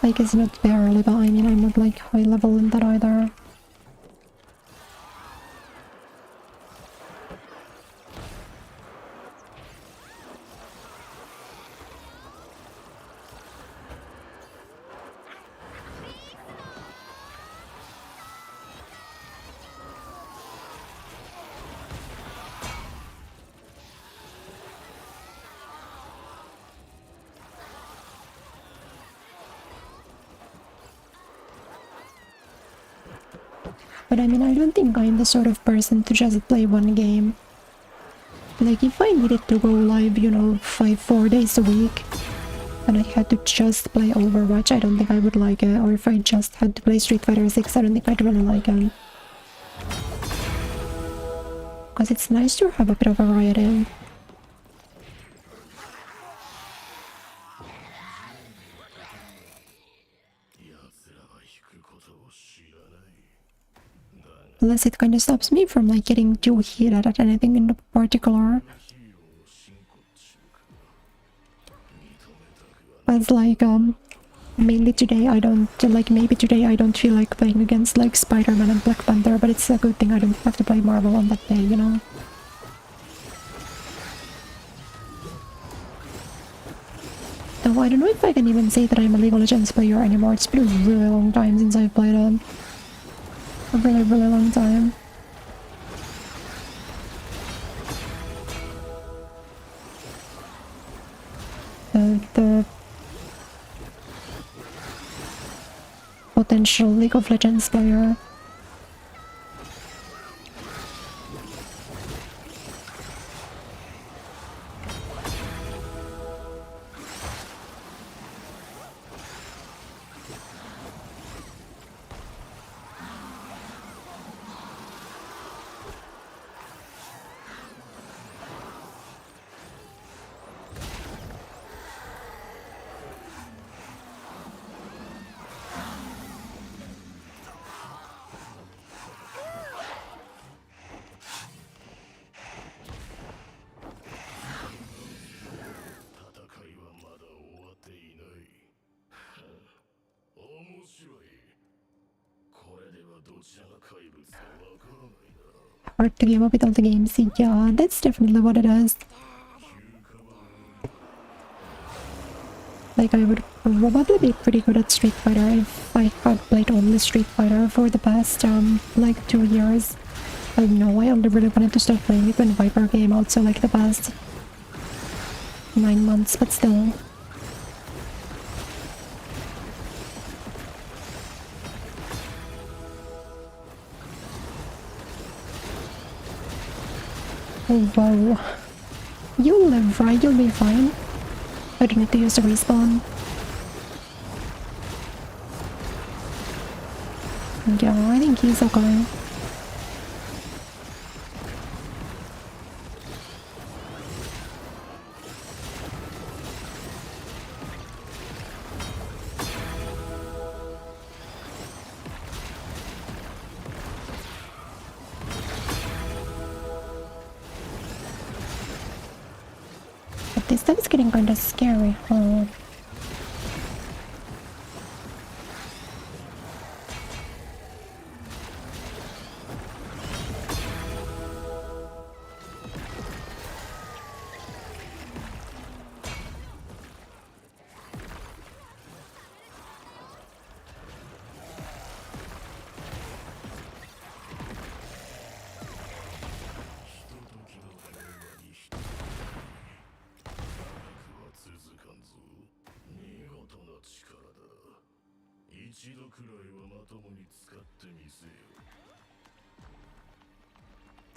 I guess not barely, but I mean I'm not like high level in that either. But I mean, I don't think I'm the sort of person to just play one game. Like, if I needed to go live, you know, 4 days a week, and I had to just play Overwatch, I don't think I would like it. Or if I just had to play Street Fighter 6, I don't think I'd really like it. Because it's nice to have a bit of variety. Plus it kind of stops me from like getting too heated at anything in particular. But like mainly today I don't like, maybe today I don't feel like playing against like Spider-Man and Black Panther, but it's a good thing I don't have to play Marvel on that day, you know? Though I don't know if I can even say that I'm a League of Legends player anymore. It's been a really long time since I've played it. A really, really long time. The potential League of Legends player. Hard to give up with all the games. Yeah, that's definitely what it is. Like, I would probably be pretty good at Street Fighter if I had played only Street Fighter for the past, like 2 years. I know I only really wanted to start playing it when Viper came out, so like the past 9 months, but still. Oh, wow. You'll live, right? You'll be fine. I don't need to use the respawn. Yeah, I think he's okay. But this stuff is getting kinda scary, huh? 一度くらいはまともに使ってみせよ。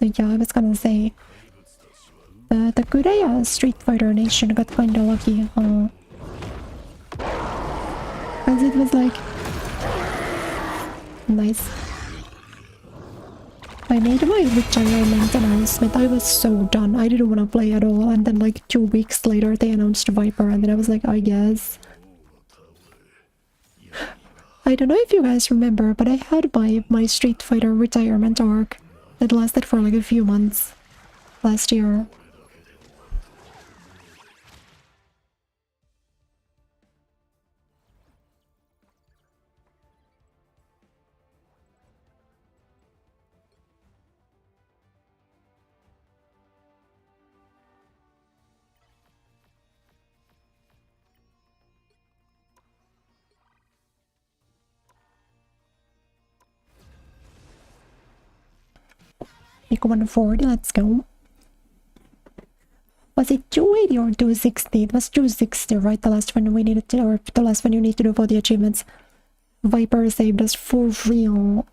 Yeah, I was gonna say the Kureya Street Fighter Nation got kinda lucky, cause it was like nice. I made my retirement announcement. I was so done. I didn't want to play at all. And then like 2 weeks later they announced Viper and then I was like, I guess. I don't know if you guys remember, but I had my Street Fighter retirement arc that lasted for like a few months last year. Pick 140, let's go. Was it 280 or 260? It was 260, right? The last one we needed to, or the last one you need to do for the achievements. Viper saved us for real.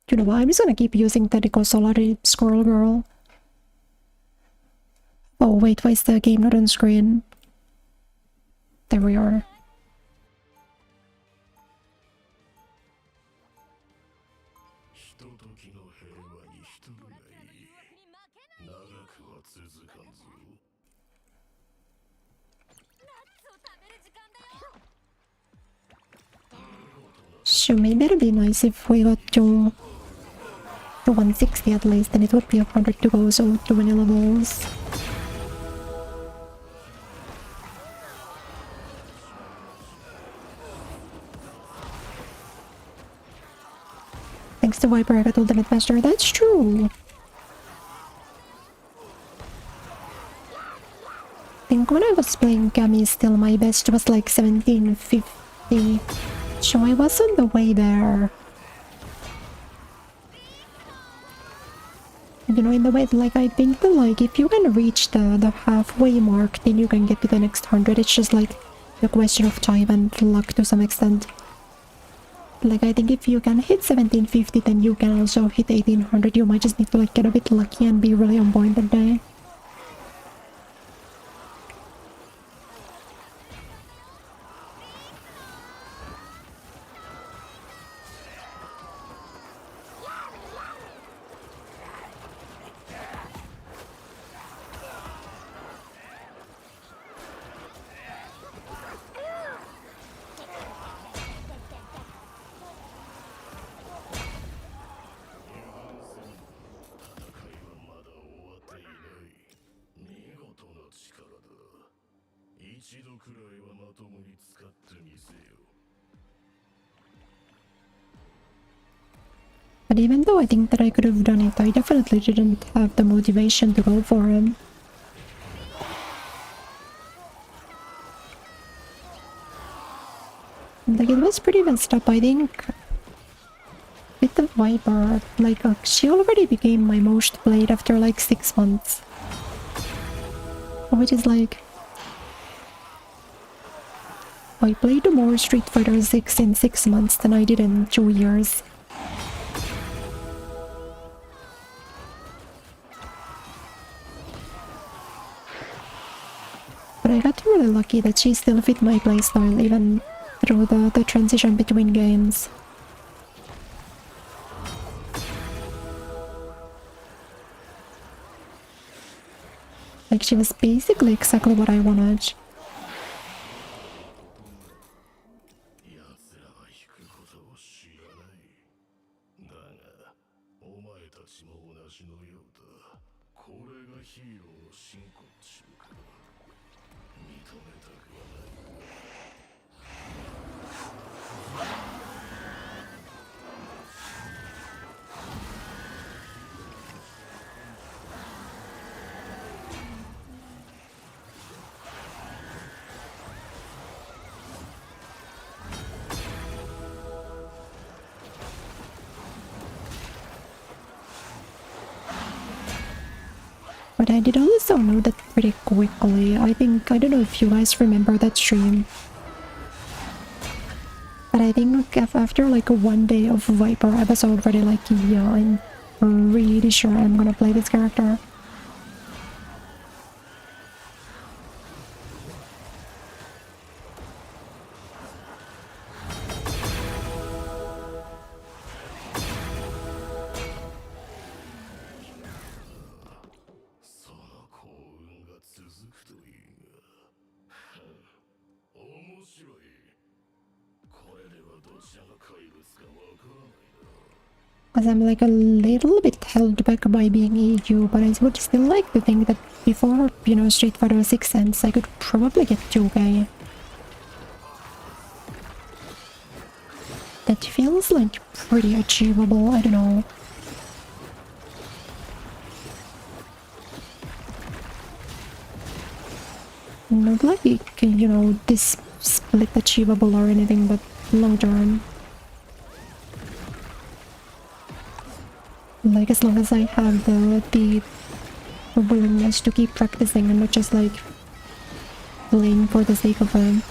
You know what? I'm just gonna keep using Tedico Solari Squirrel Girl. Oh wait, why is the game not on screen? There we are. Sure, maybe it'd be nice if we got to 160 at least, then it would be 100 to go, so 20 levels. Thanks to Viper, I got Ultimate Master. That's true! I think when I was playing Gami still, my best was like 1750. So I was on the way there. You know, in the way, like, I think that, like, if you can reach the halfway mark, then you can get to the next 100. It's just, like, a question of time and luck to some extent. Like, I think if you can hit 1750, then you can also hit 1800. You might just need to, like, get a bit lucky and be really on point that day. But even though I think that I could have done it, I definitely didn't have the motivation to go for him. Like, it was pretty messed up, I think. With the Viper, like, she already became my most played after like 6 months. Which is like... I played more Street Fighter 6 in 6 months than I did in 2 years. But I got really lucky that she still fit my playstyle even through the transition between games. Like, she was basically exactly what I wanted. But I did also know that pretty quickly. I think, I don't know if you guys remember that stream But I think after like one day of Viper, I was already like, yeah, I'm really sure I'm gonna play this character. Because I'm like a little bit held back by being EU, but I would still like to think that before, you know, Street Fighter 6 ends, I could probably get 2K. That feels like pretty achievable, I don't know. Not like, you know, this split achievable or anything, but long term. Like, as long as I have the willingness to keep practicing and not just like playing for the sake of it.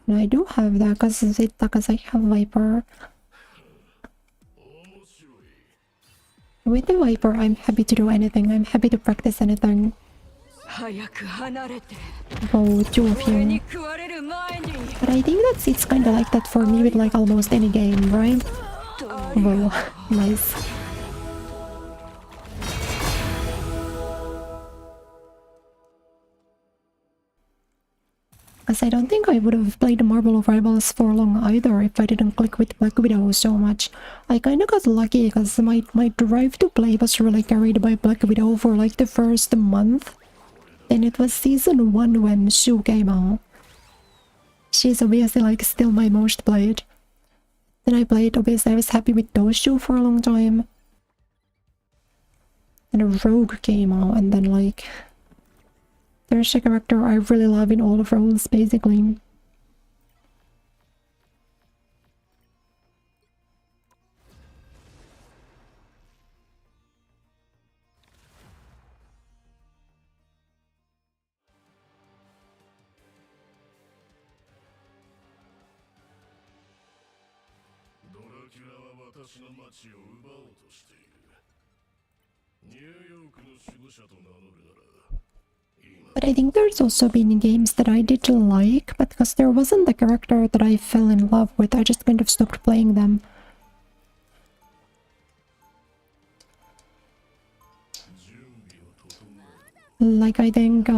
And I do have that because I have Viper. With the Viper, I'm happy to do anything. I'm happy to practice anything. Oh, 2 of you. But I think it's kind of like that for me with like almost any game, right? Whoa, nice. Because I don't think I would have played Marvel of Rivals for long either if I didn't click with Black Widow so much. I kinda got lucky because my drive to play was really carried by Black Widow for like the first month. Then it was season 1 when Sue came out. She's obviously like still my most played. Then I played, obviously I was happy with those two for a long time. Then a Rogue came out and then like... There's a character I really love in all of roles, basically. But I think there's also been games that I did like, but because there wasn't the character that I fell in love with, I just kind of stopped playing them. Like, I think,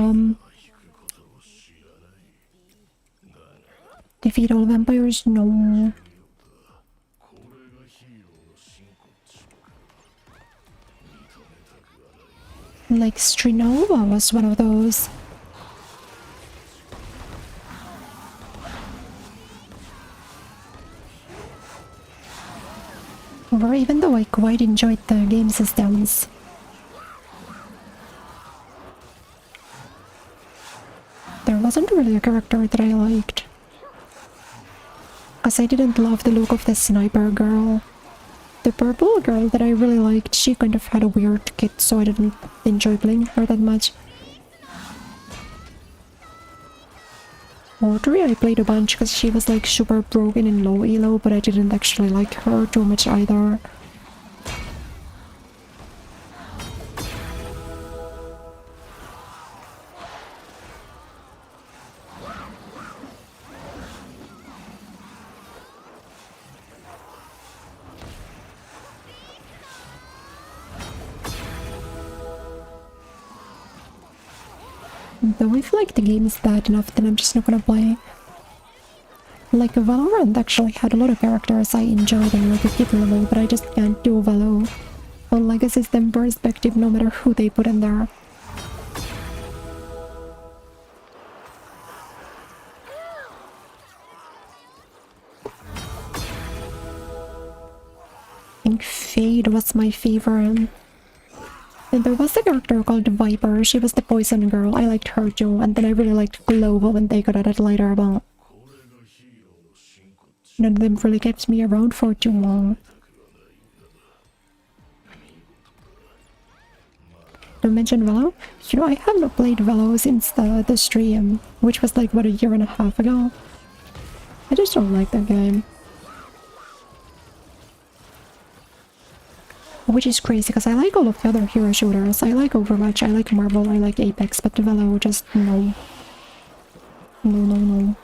Defeat All Vampires? No. Like, Strinova was one of those. Or even though I quite enjoyed the game systems. There wasn't really a character that I liked. Because I didn't love the look of the sniper girl. The purple girl that I really liked, she kind of had a weird kit, so I didn't enjoy playing her that much. Audrey I played a bunch because she was like super broken in low elo, but I didn't actually like her too much either. Though if like the game is bad enough, then I'm just not gonna play. Like Valorant actually had a lot of characters I enjoyed on like a kid level, but I just can't do Valo. On like a system perspective, no matter who they put in there. think Fade was my favorite. And there was a character called Viper. She was the poison girl. I liked her too. And then I really liked Global when they got added later, but none of them really kept me around for too long. Don't mention Velo. You know, I have not played Velo since the stream, which was like, what, a year and a half ago? I just don't like that game. Which is crazy, because I like all of the other hero shooters. I like Overwatch, I like Marvel, I like Apex, but Velo just no. No.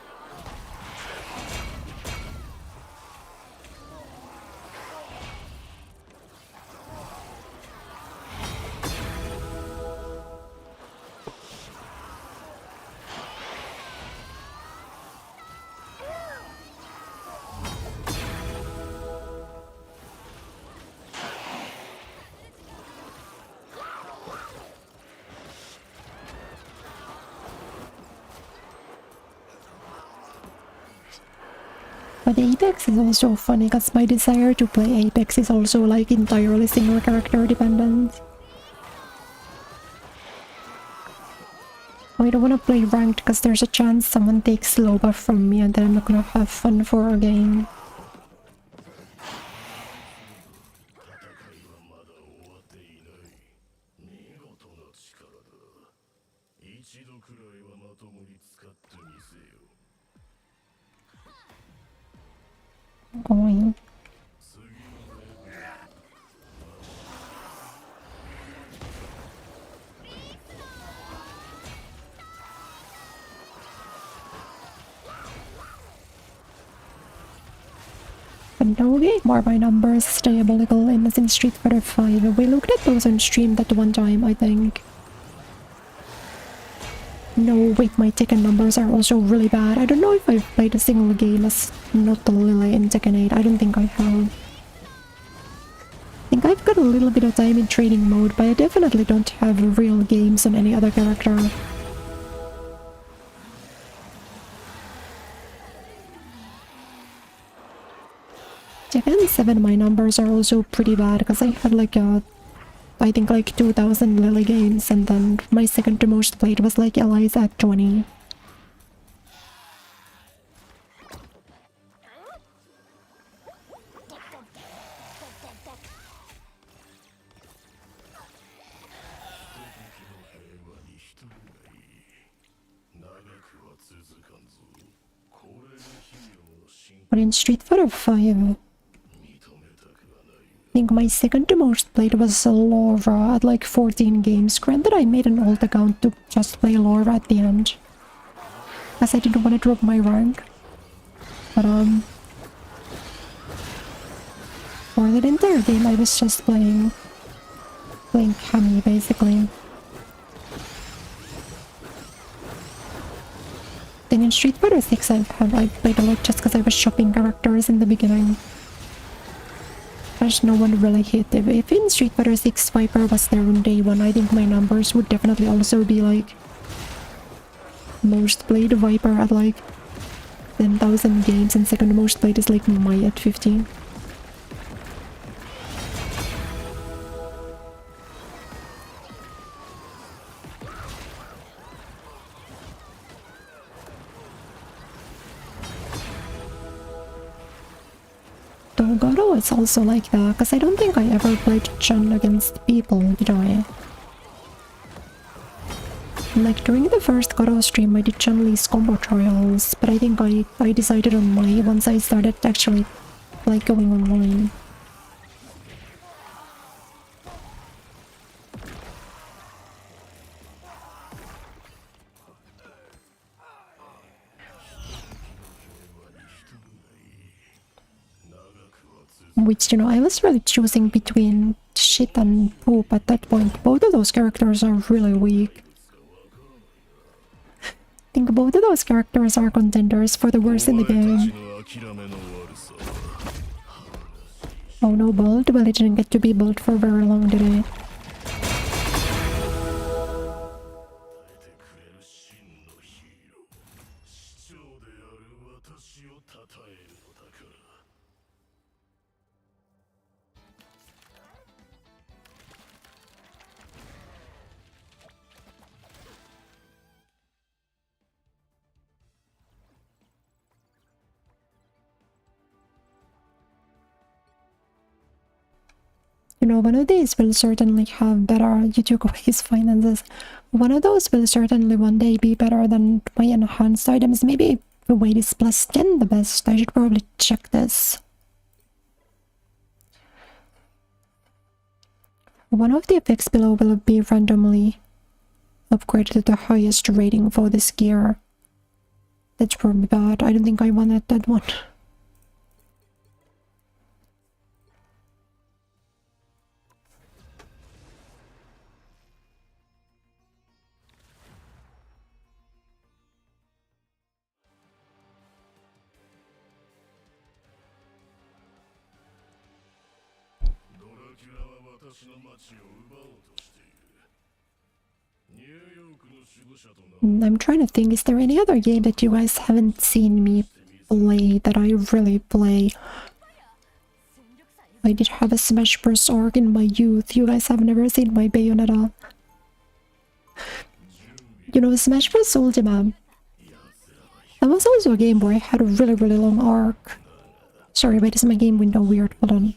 But Apex is also funny because my desire to play Apex is also like entirely single character dependent. I don't want to play ranked because there's a chance someone takes slow buff from me and then I'm not gonna have fun for a game. Going. But no game where my numbers stay illegal in Street Fighter 5. We looked at those on stream that one time, I think. No, wait, my Tekken numbers are also really bad. I don't know if I've played a single game as not the Lily in Tekken 8. I don't think I have. I think I've got a little bit of time in training mode, but I definitely don't have real games on any other character. Tekken 7, my numbers are also pretty bad, because I had like I think like 2000 Lily games, and then my second to most played was like Eliza at 20. But in Street Fighter 5, I think my second to most played was Laura at like 14 games. Granted, I made an old account to just play Laura at the end, as I didn't want to drop my rank. But for that entire game I was just playing Cammy basically. Then in Street Fighter 6 I played a lot just because I was shopping characters in the beginning. There's no one really hit. If in Street Fighter 6 Viper was there on day 1, I think my numbers would definitely also be like most played Viper at like 10,000 games, and second most played is like Mai at 15. Dogoro is also like that, because I don't think I ever played Chun against people, did I? Like during the first Goro stream I did Chun-Li's combo trials, but I think I decided on Mai once I started actually like going online. Which, you know, I was really choosing between shit and poop at that point. Both of those characters are really weak. I think both of those characters are contenders for the worst in the game. Oh no, Bolt? Well, it didn't get to be Bolt for very long, did it? You know, one of these will certainly have better. You took away his finances. One of those will certainly one day be better than my enhanced items. Maybe the weight is plus 10 the best. I should probably check this. One of the effects below will be randomly upgraded to the highest rating for this gear. That's probably bad. I don't think I wanted that one. I'm trying to think, is there any other game that you guys haven't seen me play that I really play? I did have a Smash Bros. Org in my youth. You guys have never seen my Bayonetta. You know, Smash Bros. Ultima. That was also a game where I had a really long arc. Sorry, wait, is my game window weird? Hold on.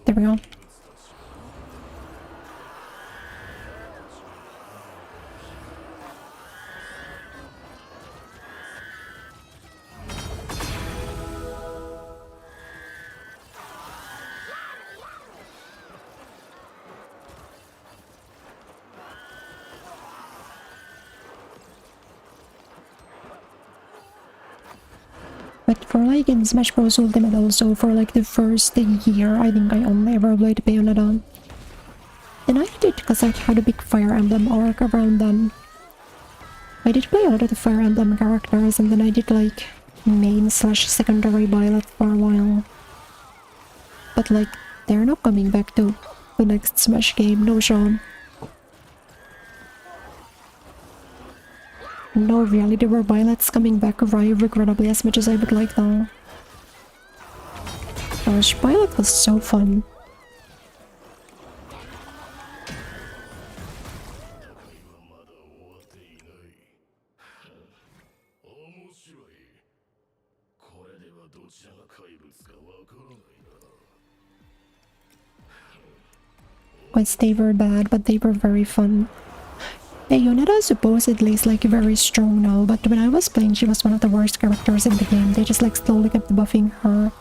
There we go. But for like in Smash Bros. Ultimate also, for like the first year, I think I only ever played Bayonetta. And I did because I had a big Fire Emblem arc around then. I did play a lot of the Fire Emblem characters, and then I did like main/secondary Violet for a while. But like, they're not coming back to the next Smash game, no Sean. No, really, there were Violets coming back regrettably as much as I would like though. Gosh, Violet was so fun. Quite they were bad, but they were very fun. Bayonetta supposedly is like very strong now, but when I was playing she was one of the worst characters in the game. They just like slowly kept buffing her.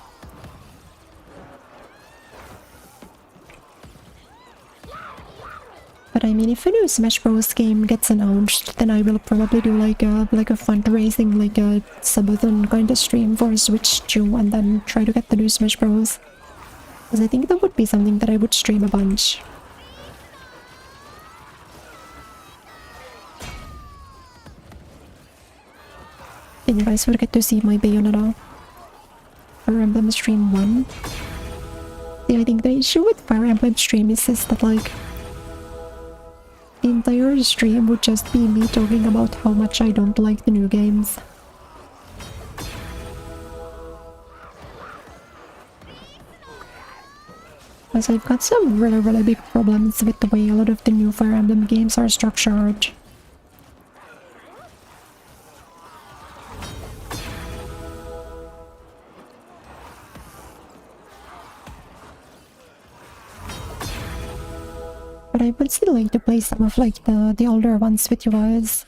But I mean, if a new Smash Bros. Game gets announced, then I will probably do like a fundraising, like a subathon kind of stream for Switch 2 and then try to get the new Smash Bros. Because I think that would be something that I would stream a bunch. And you guys will get to see my Bayonetta Fire Emblem stream 1. Yeah, I think the issue with Fire Emblem stream is that like the entire stream would just be me talking about how much I don't like the new games. Because I've got some really big problems with the way a lot of the new Fire Emblem games are structured. But I would still like to play some of like the older ones with you guys.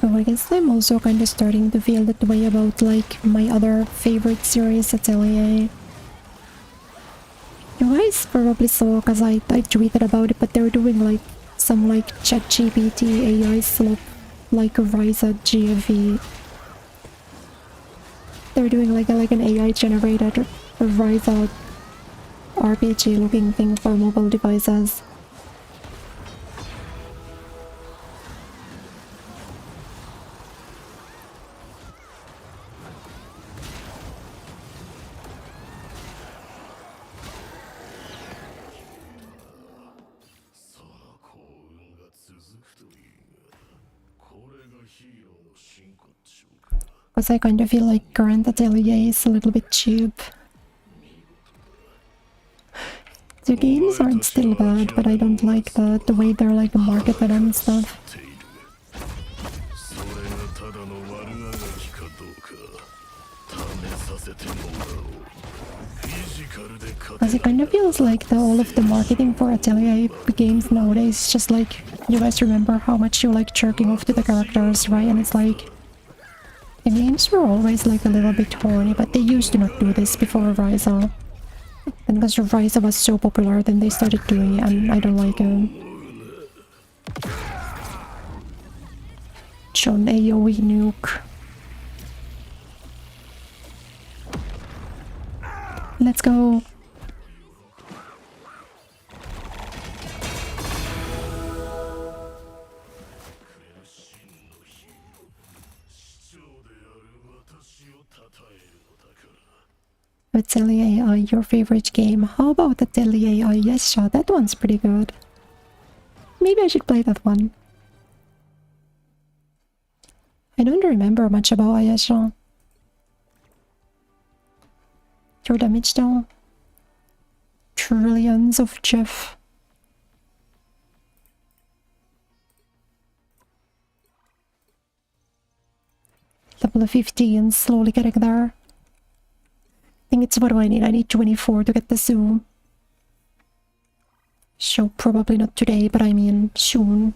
So I guess I'm also kind of starting to feel that way about like my other favorite series, Atelier. You guys probably saw because I tweeted about it, but they're doing like some like ChatGPT AI slop like Ryza GFE. They're doing like an AI generated Ryza RPG looking thing for mobile devices. Because I kind of feel like current Atelier is a little bit cheap. The games aren't still bad, but I don't like the way they're like marketed and stuff. Because it kind of feels like all of the marketing for Atelier games nowadays, just like, you guys remember how much you like jerking off to the characters, right? And it's like, the games were always like a little bit horny, but they used to not do this before Ryza. And because Ryza was so popular, then they started doing it, and I don't like it. John AoE nuke. Let's go. Atelier AI, your favorite game. How about Atelier AI? Yes, sure, that one's pretty good. Maybe I should play that one. I don't remember much about Ayesha. Your damage though? Trillions of Jeff. Level 15, slowly getting there. I think it's what do I need? I need 24 to get the zoo. So probably not today, but I mean soon.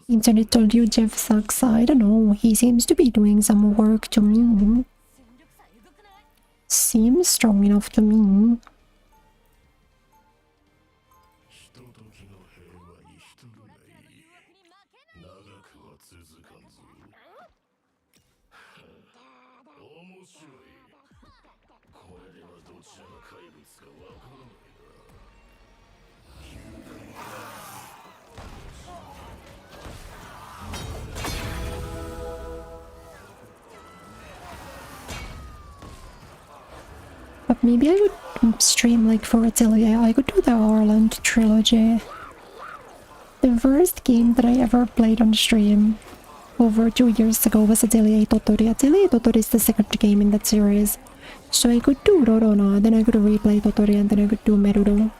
Internet told you Jeff sucks. I don't know. He seems to be doing some work to me. Seems strong enough to me. But maybe I would stream like for Atelier. I could do the Ireland trilogy. The first game that I ever played on stream over 2 years ago was Atelier Totori. Atelier Totori is the second game in that series. So I could do Rorona, then I could replay Totori, and then I could do Meruru.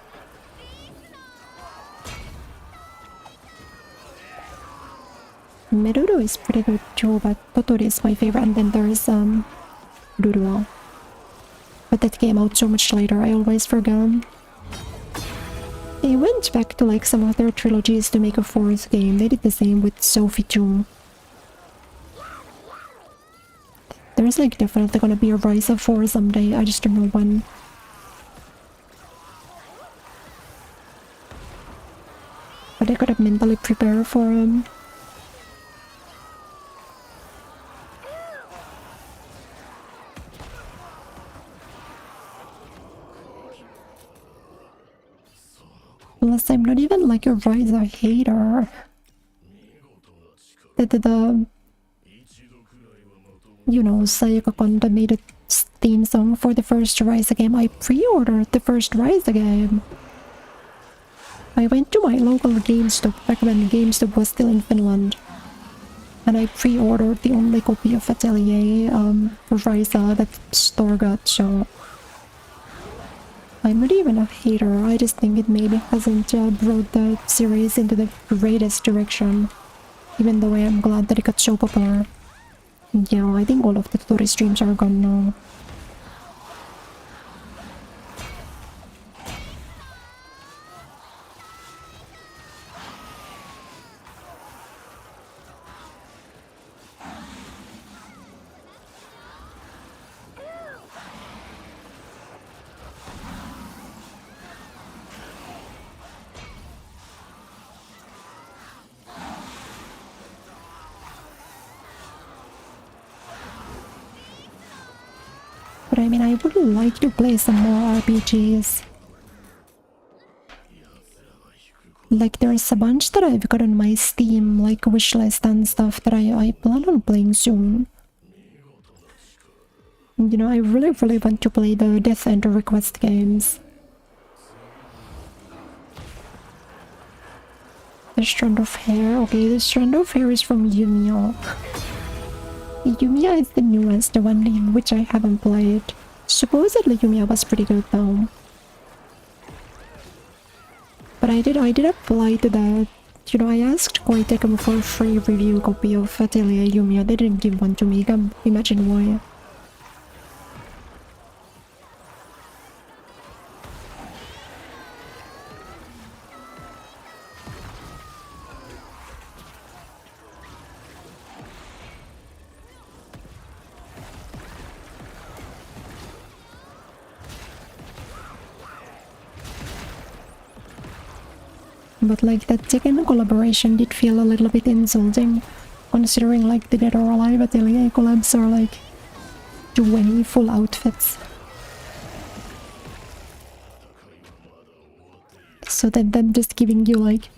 Meruru is pretty good too, but Totori is my favorite, and then there's Rurua. But that came out so much later, I always forget. They went back to like some of their trilogies to make a fourth game. They did the same with Sophie too. There's like definitely gonna be a Ryza 4 someday, I just don't know when. But I gotta mentally prepare for him. Plus, I'm not even like a Ryza hater. You know, Sayaka Kondo made a theme song for the first Ryza game. I pre-ordered the first Ryza game. I went to my local GameStop back when GameStop was still in Finland. And I pre-ordered the only copy of Atelier Ryza that store got, so... I'm not even a hater, I just think it maybe hasn't brought the series into the greatest direction. Even though I am glad that it got so popular. Yeah, I think all of the Totori streams are gone now. But I mean, I would like to play some more RPGs. Like, there's a bunch that I've got on my Steam, like wishlist and stuff that I plan on playing soon. You know, I really want to play the Death and Request games. The Strand of Hair. Okay, the Strand of Hair is from Yumiya. Yumiya is the newest, the one in which I haven't played. Supposedly Yumiya was pretty good though. But I did apply to that. You know, I asked Koei for a free review copy of Atelier Yumiya. They didn't give one to me. Can't imagine why. But like that Tekken collaboration did feel a little bit insulting, considering like the Dead or Alive Atelier collabs are like 20 full outfits. So then them just giving you like,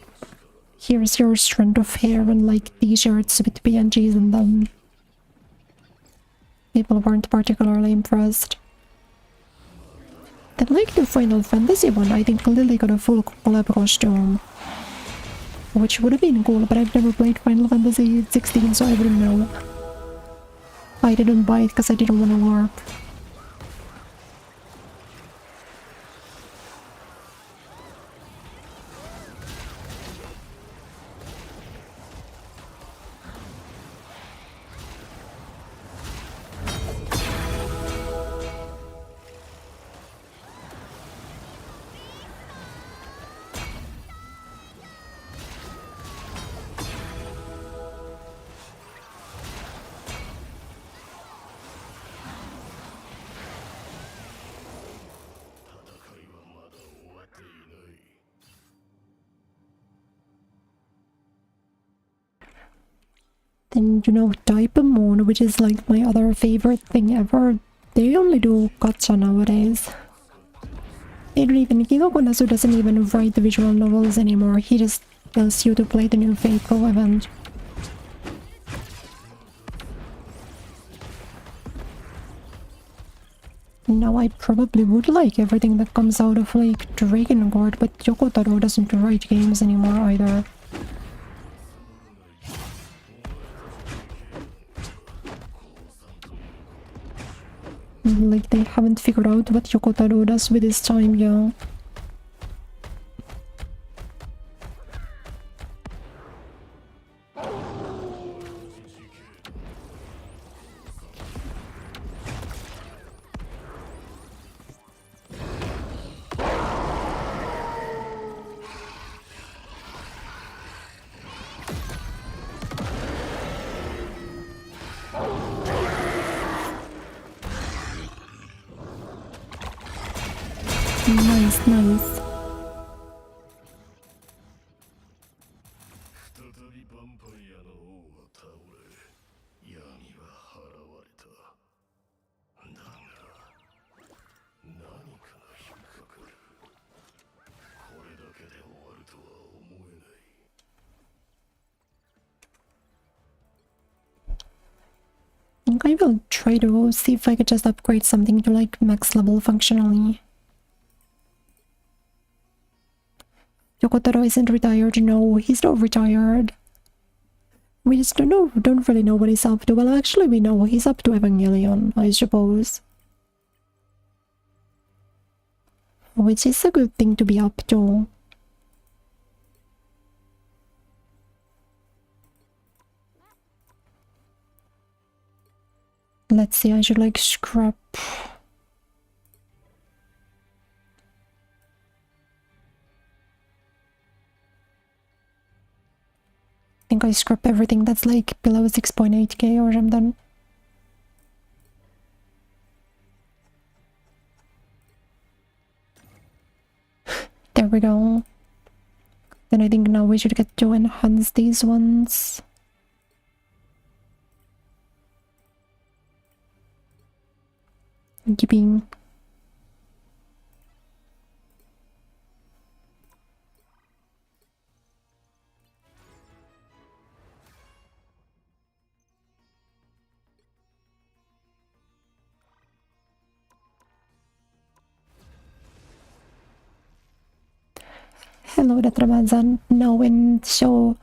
here's your strand of hair and like t-shirts with PNGs in them. People weren't particularly impressed. Then like the Final Fantasy one, I think Lily got a full collab costume. Which would have been cool, but I've never played Final Fantasy 16, so I wouldn't know. I didn't buy it because I didn't want to LARP. Then, you know, Typemon, which is like my other favorite thing ever, they only do gacha nowadays. They don't even, Kigokonasu doesn't even write the visual novels anymore, he just tells you to play the new Faithful event. Now I probably would like everything that comes out of like Dragon Guard, but Yoko Taro doesn't write games anymore either. Like they haven't figured out what Yoko Taro does with his time, yeah. Nice, nice. 再びヴァンパイアの王は倒れ、闇は払われた。だが、何かが引っかかる。これだけで終わるとは思えない。I think I will try to see if I could just upgrade something to like max level functionally. Yokotaro isn't retired, no, he's not retired. We just don't really know what he's up to. Well, actually we know he's up to Evangelion, I suppose. which is a good thing to be up to. Let's see, I should like scrap. I think I scrap everything that's like below 6.8k or something. There we go. Then I think now we should get to enhance these ones. Yippee. Hello, Datrabazan. No, and so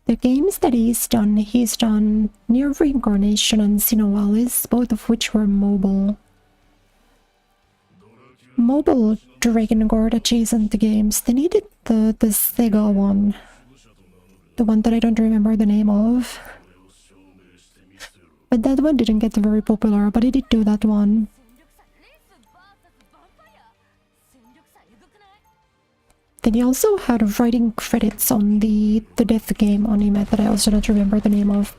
the games that he's done Near Reincarnation and Sinoalis, both of which were mobile. Mobile Dragon Guard adjacent games. They needed the Sega one. The one that I don't remember the name of. But that one didn't get very popular, but he did do that one. Then he also had writing credits on the Death Game anime that I also don't remember the name of.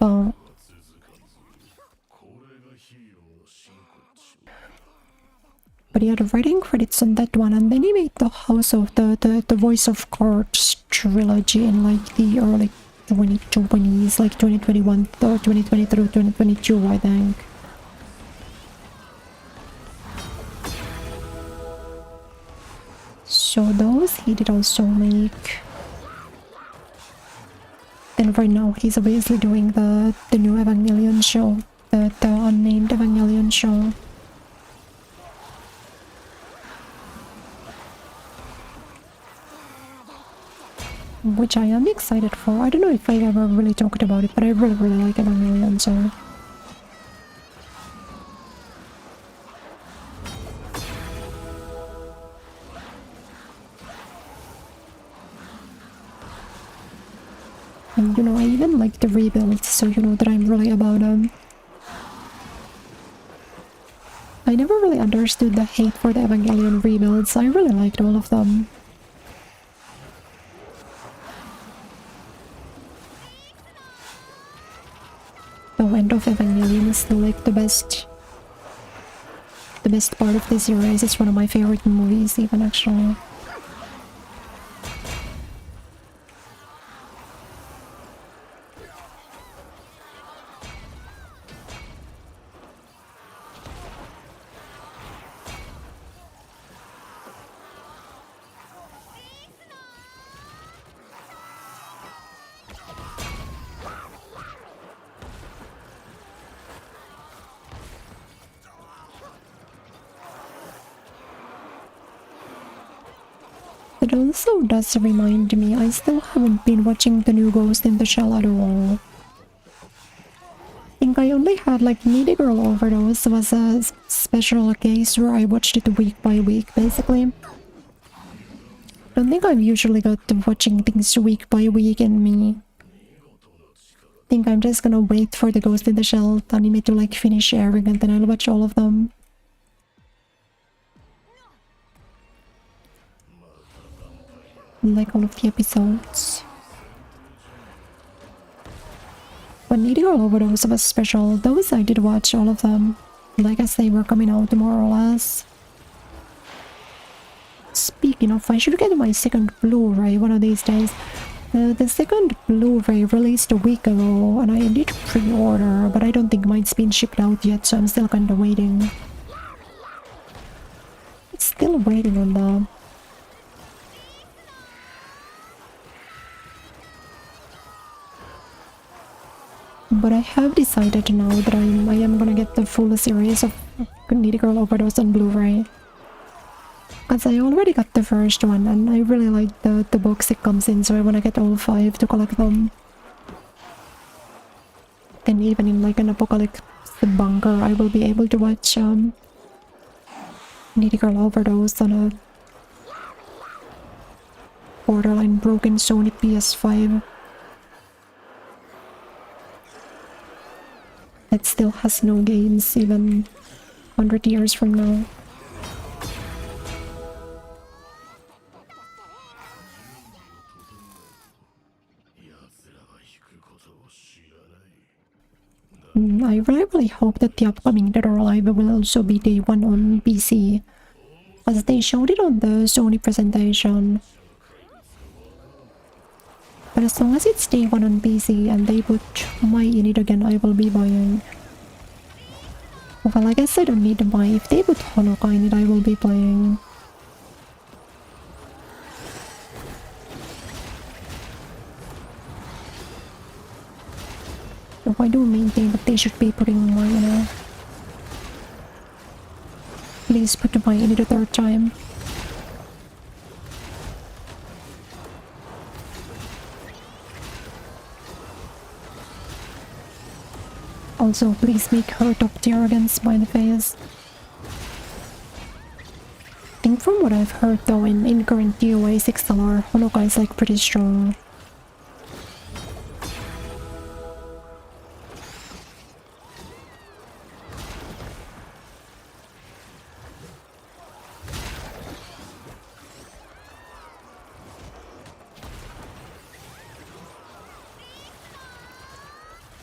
But he had writing credits on that one, and then he made the House of the Voice of Cards trilogy in like the early 2020s, like 2021 or 2020 through 2022, I think. So those he did also make. Then right now he's obviously doing the new Evangelion show, the unnamed Evangelion show. Which I am excited for. I don't know if I ever really talked about it, but I really like Evangelion, so... And you know, I even like the rebuilds, so you know that I'm really about them. I never really understood the hate for the Evangelion rebuilds. I really liked all of them. The end of Evangelion is still like the best part of the series. It's one of my favorite movies even, actually. It also does remind me, I still haven't been watching the new Ghost in the Shell at all. I think I only had like Needy Girl Overdose was a special case where I watched it week by week, basically. I don't think I've usually got to watching things week by week in me. I think I'm just gonna wait for the Ghost in the Shell anime to like finish airing and then I'll watch all of them. Like all of the episodes. When Needy Girl Overdose was special, those I did watch all of them. Like as they were coming out more or less. Speaking of, I should get my second Blu-ray one of these days. The second Blu-ray released a week ago and I did pre-order, but I don't think mine's been shipped out yet, so I'm still kinda waiting. Still waiting on that. But I have decided now that I am gonna get the full series of Needy Girl Overdose on Blu-ray. Because I already got the first one and I really like the box it comes in, so I wanna get all 5 to collect them. Then even in like an apocalypse bunker, I will be able to watch Needy Girl Overdose on borderline broken Sony PS5 that still has no games even 100 years from now. I really hope that the upcoming Dead or Alive will also be day one on PC, as they showed it on the Sony presentation. But as long as it's day one on PC and they put Mai in it again, I will be buying. Well, I guess I don't need to buy. If they put Honoka in it, I will be playing. So I do maintain that they should be putting Mai in it. Please put Mai in it a third time. Also, please make her top tier against my face. I think from what I've heard though, in current DOA 6LR, Honoka is like pretty strong.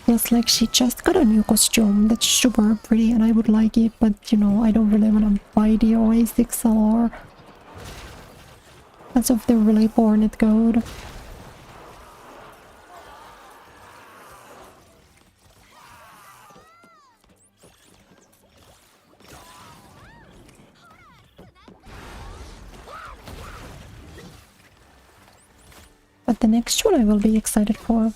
Feels like she just got a new costume that's super pretty and I would like it, but you know, I don't really wanna buy the OA6LR because of the really poor netcode. But the next one I will be excited for.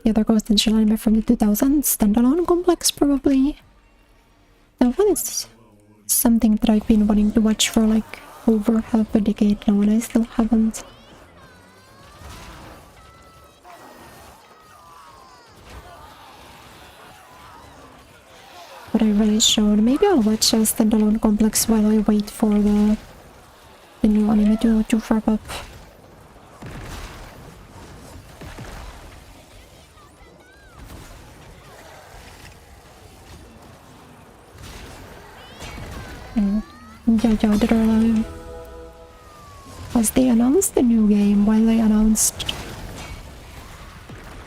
The other Ghost and Shell anime from the 2000s, standalone complex probably. That one is something that I've been wanting to watch for like over half a decade now and I still haven't. But I really should. Maybe I'll watch a standalone complex while I wait for the new anime to wrap up. Yeah, Dead or Alive. As they announced the new game while they announced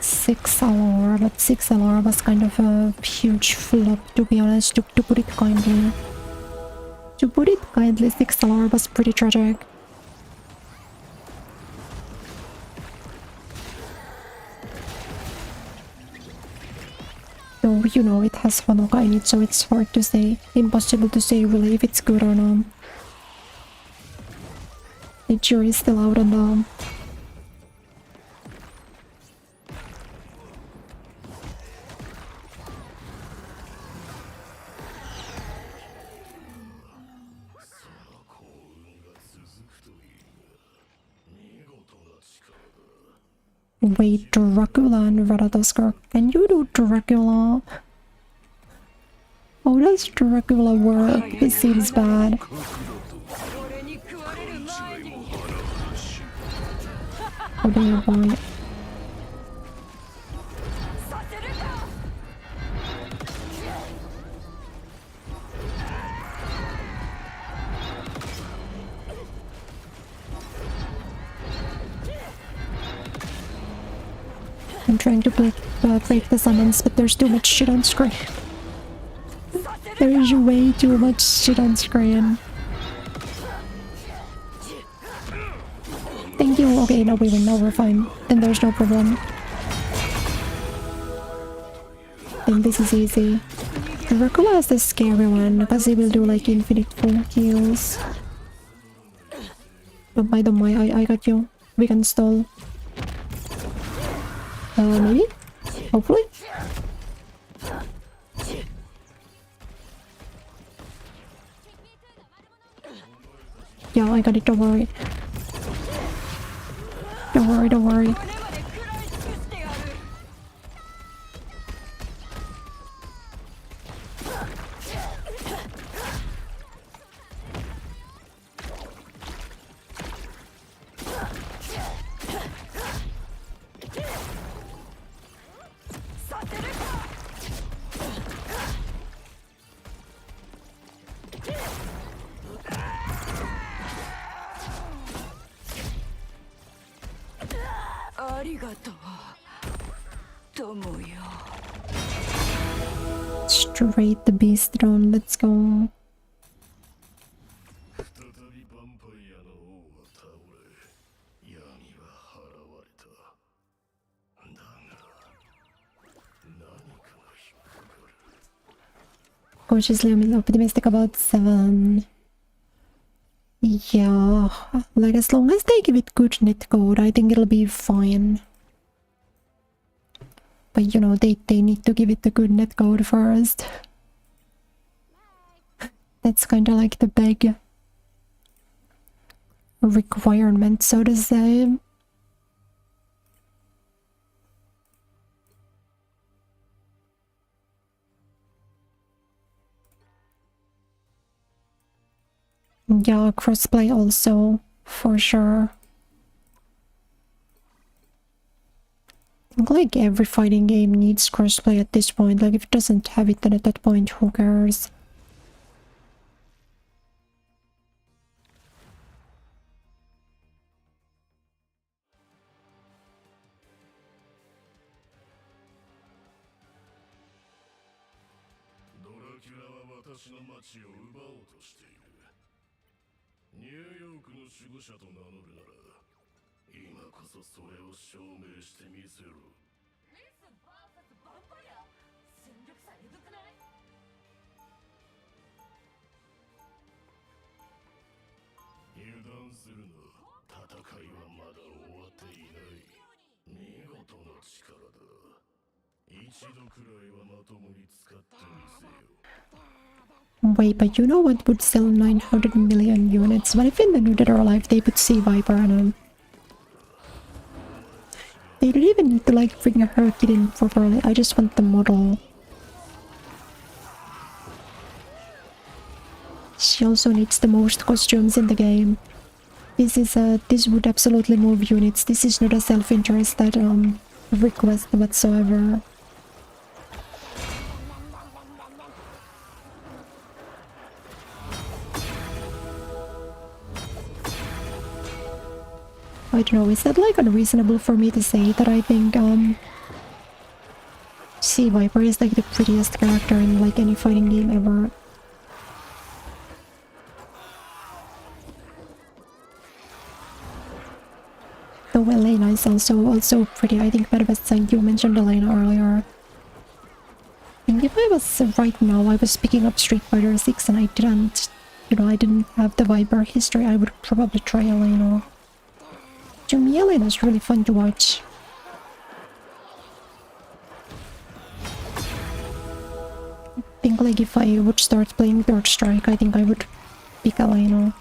6LR, but 6LR was kind of a huge flop, to be honest, to put it kindly. To put it kindly, 6LR was pretty tragic. Though, you know, it has Honoka in it, so it's hard to say, impossible to say really if it's good or not. The jury's still out on that. Wait, Dracula and Ratatoskar. Can you do Dracula? How does Dracula work? It seems bad. How do you want? I'm trying to break the summons, but there's too much shit on screen. There is way too much shit on screen. Thank you. Okay, now we win. Now we're fine. Then there's no problem. Then this is easy. Dracula is the scary one because he will do like infinite full heals. But by the way, I got you. We can stall. Maybe? Hopefully? Yeah, I got it, don't worry. Don't Don't worry, don't worry. 骨まで食らい尽くしてやる。させるか。ありがとう、友よ。 Straight the beast throne, let's go. 再びヴァンパイアの王は倒れ、闇は払われた。だが何かが引っかかる。 Cautiously optimistic about 7. Yeah, like as long as they give it good netcode, I think it'll be fine. But you know, they need to give it the good netcode first. That's kind of like the big requirement, so to say. Yeah, crossplay also, for sure. I think like every fighting game needs crossplay at this point. Like if it doesn't have it, then at that point, who cares? Wait, but you know what would sell 900 million units? What if in the New Dead or Alive they put Sea Viper on them? They don't even need to like bring her kid in properly. I just want the model. She also needs the most costumes in the game. This would absolutely move units. This is not a self-interested request whatsoever. I don't know, is that like unreasonable for me to say that I think Sea Viper is like the prettiest character in like any fighting game ever? Though Elena is also pretty. I think Medvest, you mentioned Elena earlier. And if I was right now, I was picking up Street Fighter 6 and I didn't, you know, I didn't have the Viper history, I would probably try Elena. To me, Elena's really fun to watch. I think like if I would start playing Third Strike, I think I would pick Elena.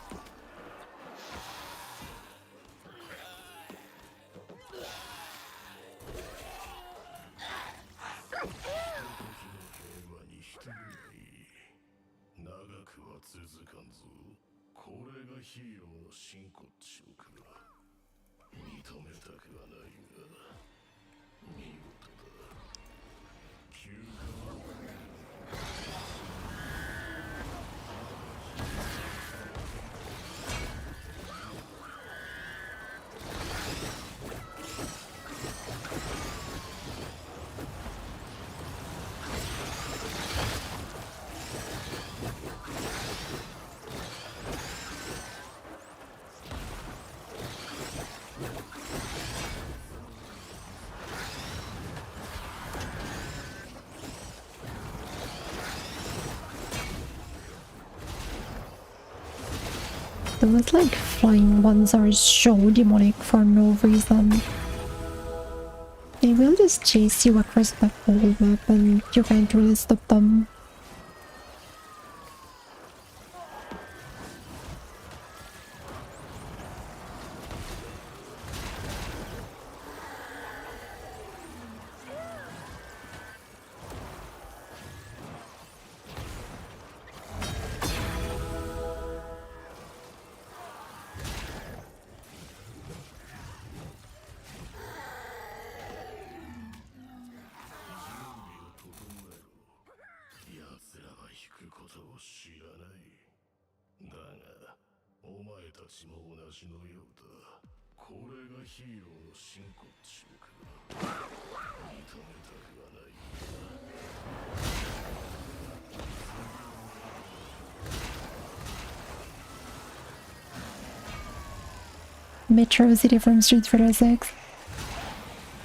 Those like flying ones are so demonic for no reason. They will just chase you across the whole map and you can't really stop them. たちも同じのようだ。これがヒーローの真骨頂か。認めたくはない。Metro City from Street Fighter 6.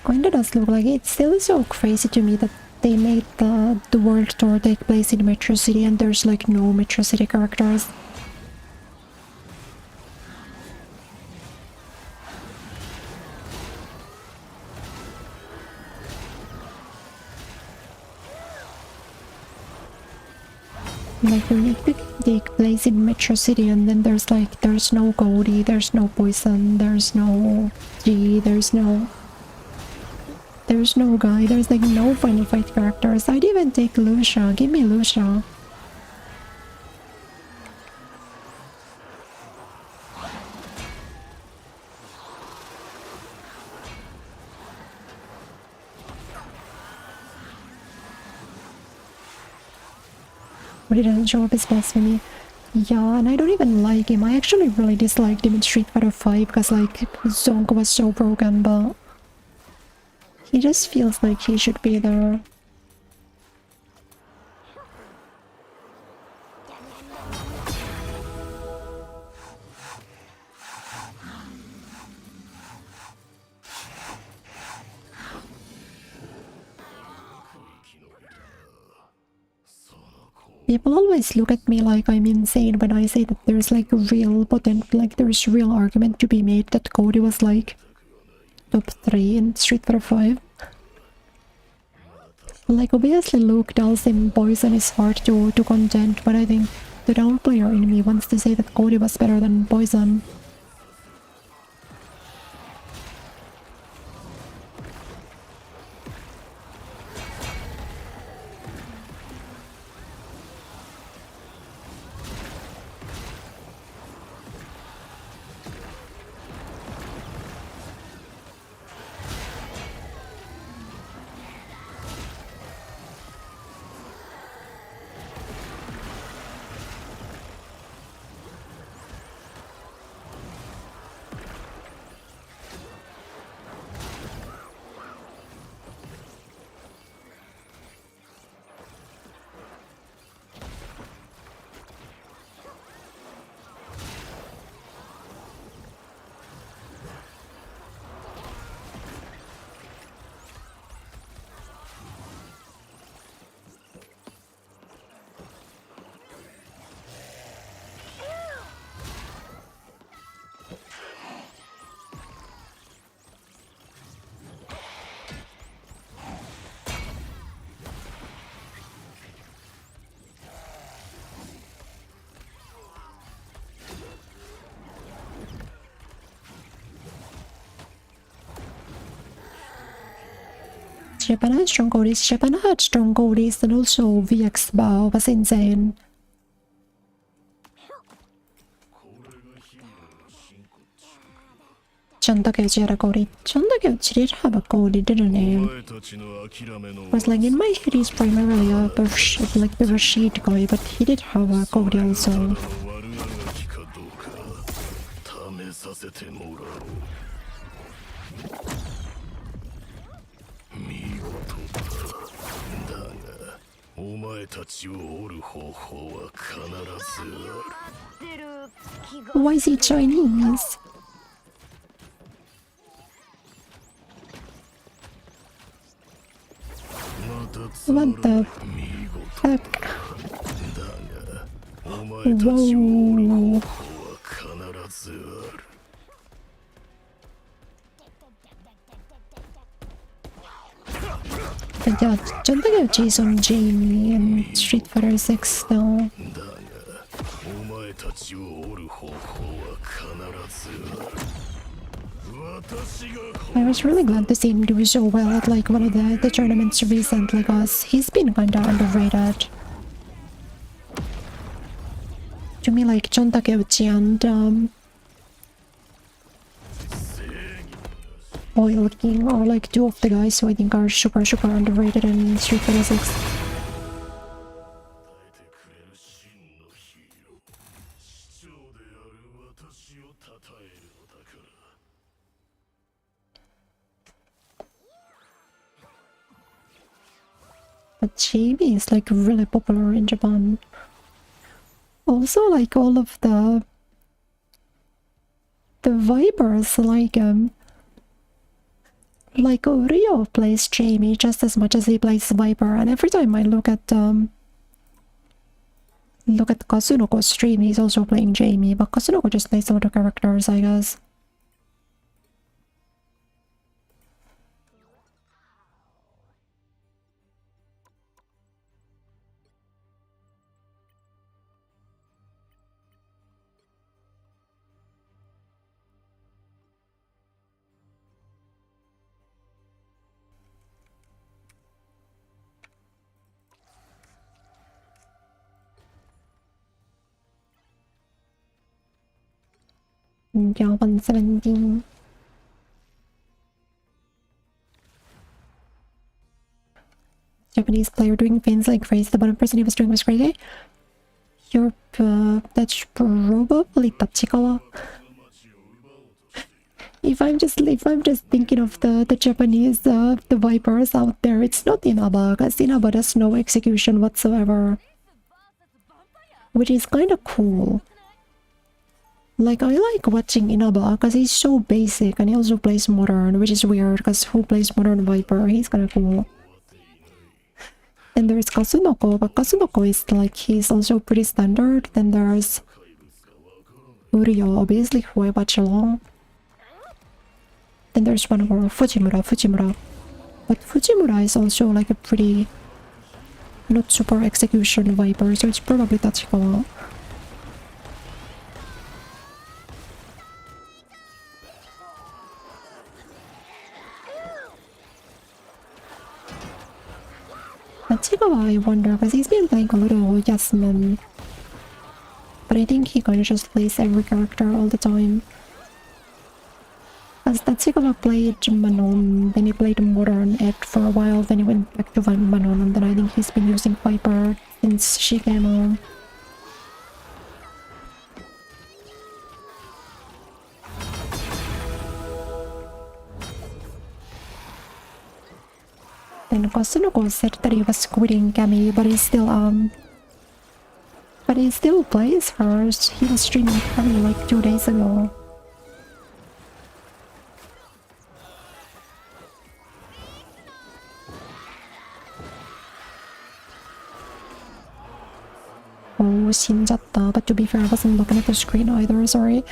Kinda does look like it. It's still so crazy to me that they made the world tour take place in Metro City and there's like no Metro City characters. Like they make the take place in Metro City and then there's no Goldie, there's no Poison, there's no G, there's no Guy, there's like no Final Fight characters. I'd even take Lucia, give me Lucia. But he doesn't show up his boss for me. Yeah, and I don't even like him. I actually really disliked him in Street Fighter 5 because like Zonk was so broken, but he just feels like he should be there. People always look at me like I'm insane when I say that there's like there's real argument to be made that Cody was like top 3 in Street Fighter 5. Like obviously Luke tells him Poison is hard to contend, but I think the down player in me wants to say that Cody was better than Poison. Japan had strong Goldies, and also VX Bao was insane. Chantakeuchi had a Goldie. Chantakeuchi did have a Goldie, didn't he? Was like in my head he's primarily a Rashid guy, but he did have a Goldie also. Why is he Chinese? What the heck? Whoa. But yeah, Chantakeuchi's on Jamie in Street Fighter 6 though. I was really glad to see him do so well at like one of the tournaments recently because he's been kinda underrated. To me, like Chantakeuchi and Oil King are like two of the guys who I think are super underrated in Street Fighter 6. 私を称えるのだから。But Jamie is like really popular in Japan. Also, like all of the Vipers, like Rio plays Jamie just as much as he plays Viper, and every time I look at Kasunoko's stream, he's also playing Jamie, but Kasunoko just plays other characters, I guess. Yeah, 117. Japanese player doing things like crazy. The bottom person he was doing was crazy. That's probably Tachikawa. If I'm just thinking of the Japanese the Vipers out there, it's not Inaba, because Inaba does no execution whatsoever, which is kind of cool. Like, I like watching Inaba because he's so basic, and he also plays modern, which is weird because who plays modern Viper? He's kind of cool. And there's Kasunoko, but Kasunoko is like, he's also pretty standard. Then there's Uryo, obviously, who I watch along. Then there's one more, Fujimura. But Fujimura is also like a pretty not super execution Viper, so it's probably Tachikawa. Tachikawa, I wonder, because he's been playing a little Yasmin. But I think he kind of just plays every character all the time. As Tachikawa played Manon, then he played Modern Ed for a while, then he went back to Manon, and then I think he's been using Viper since she came on. Then Kasunoko said that he was quitting Kami, but he still plays hers. He was streaming Kami like 2 days ago. Oh, 신졌다. But to be fair, I wasn't looking at the screen either, sorry.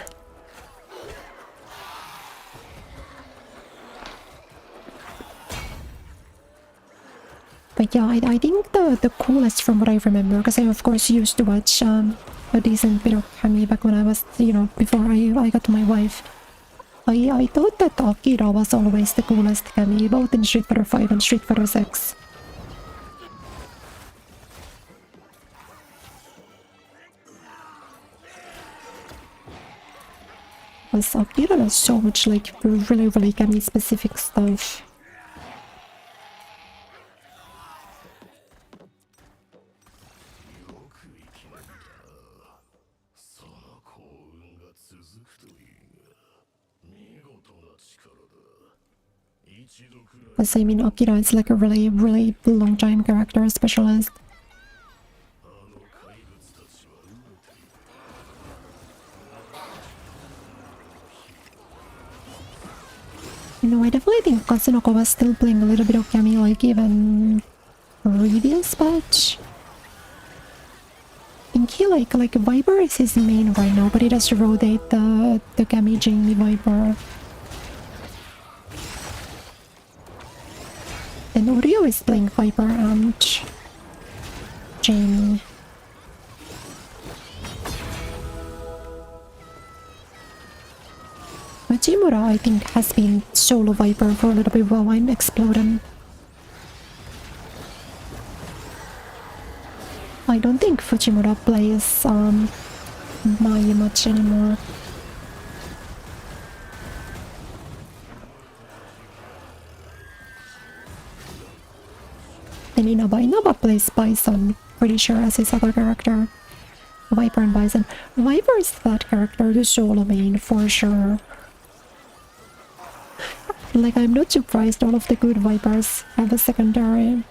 But yeah, I think the coolest from what I remember, because I of course used to watch a decent bit of Kami back when I was, you know, before I got my wife. I thought that Akira was always the coolest Kami, both in Street Fighter 5 and Street Fighter 6. Because Akira does so much like really Kami specific stuff. Because I mean, Akira is like a really long time character specialist. You know, I definitely think Kasunoko was still playing a little bit of Kami, like even previous patch. I think he like Viper is his main right now, but he does rotate the Kami Jamie Viper. And Oreo is playing Viper and Jamie. Majimura, I think, has been solo Viper for a little bit while I'm exploding. I don't think Fujimura plays Mai much anymore. And Inaba plays Bison, pretty sure, as his other character. Viper and Bison. Viper is that character to solo main for sure. Like, I'm not surprised all of the good Vipers have a secondary.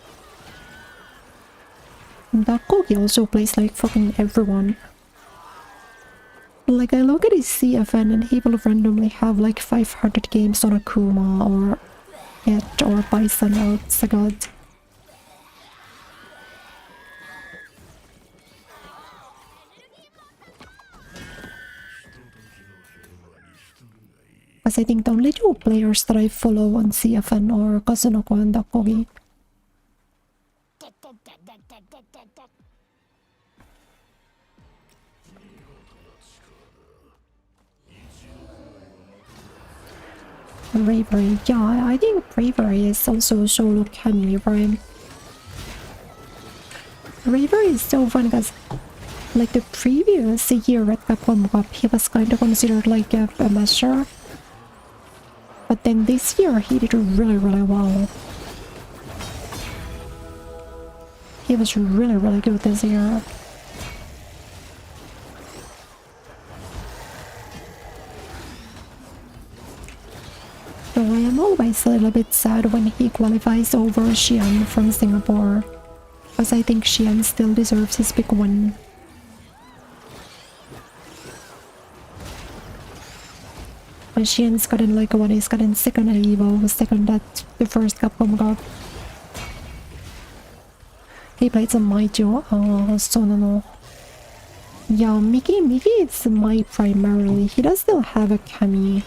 That Kogi also plays like fucking everyone. Like, I look at his CFN and he will randomly have like 500 games on Akuma or Het or Bison or Sagat. Because I think the only two players that I follow on CFN are Kazunoko and Dakogi. Bravery, yeah, I think Bravery is also a solo Kami, right? Bravery is so fun because, like, the previous year at Capcom Cup, he was kind of considered like a master. But then this year, he did really well. He was really good this year. So I am always a little bit sad when he qualifies over Xian from Singapore, because I think Xian still deserves his big win. But Xian's gotten like what he's gotten second at Evo, second at the first Capcom Cup. He played some Maijo, so no. Yeah, Mickey is Mai primarily. He does still have a Kami.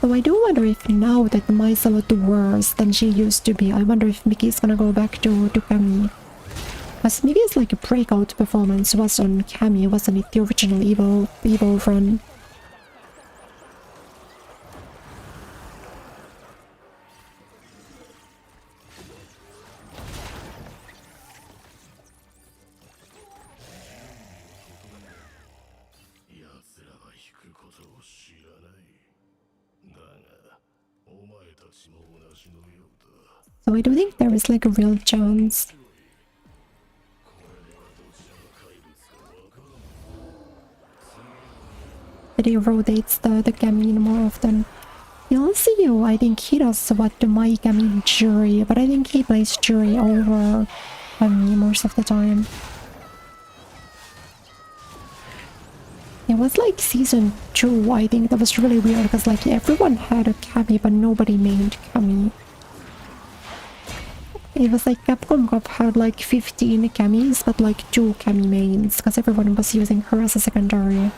So I do wonder if now that Mai's a lot worse than she used to be, I wonder if Mickey's gonna go back to Kami. Because Mickey's like a breakout performance was on Kami, wasn't it? The original Evo run. So I do think there is like a real chance that he rotates the Kami more often. You'll see you, I think he does what the Mai Kami Jury, but I think he plays Jury over Kami most of the time. It was like season 2, I think that was really weird because like everyone had a Kami but nobody named Kami. It was like Capcom Cup had like 15 Kamis but like 2 Kami mains because everyone was using her as a secondary.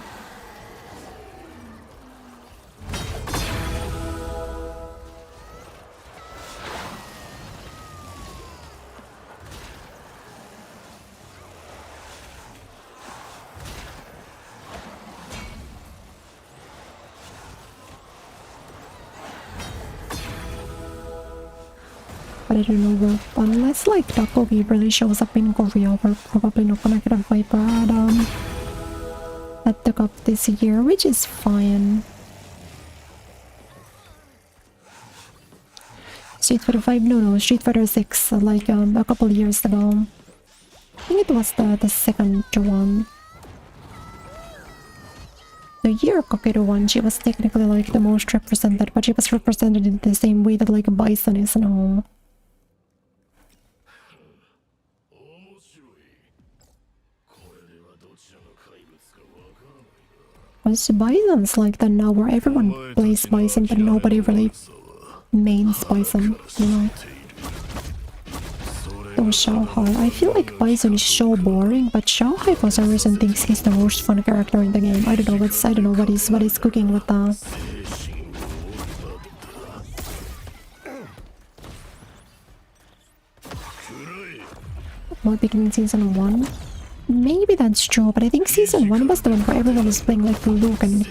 But I don't know, unless like Dakogi really shows up in Korea, we're probably not gonna get a Viper at the cup this year, which is fine. Street Fighter 5, no, Street Fighter 6, like a couple years ago. I think it was the second one. The year Kakeru won, she was technically like the most represented, but she was represented in the same way that like Bison is now. Because Bison's like that now where everyone plays Bison but nobody really mains Bison, you know. So Xiaohai, I feel like Bison is so boring, but Xiaohai for some reason thinks he's the most fun character in the game. I don't know what he's cooking with that. Well, beginning season 1? Maybe that's true, but I think season 1 was the one where everyone was playing like Luke and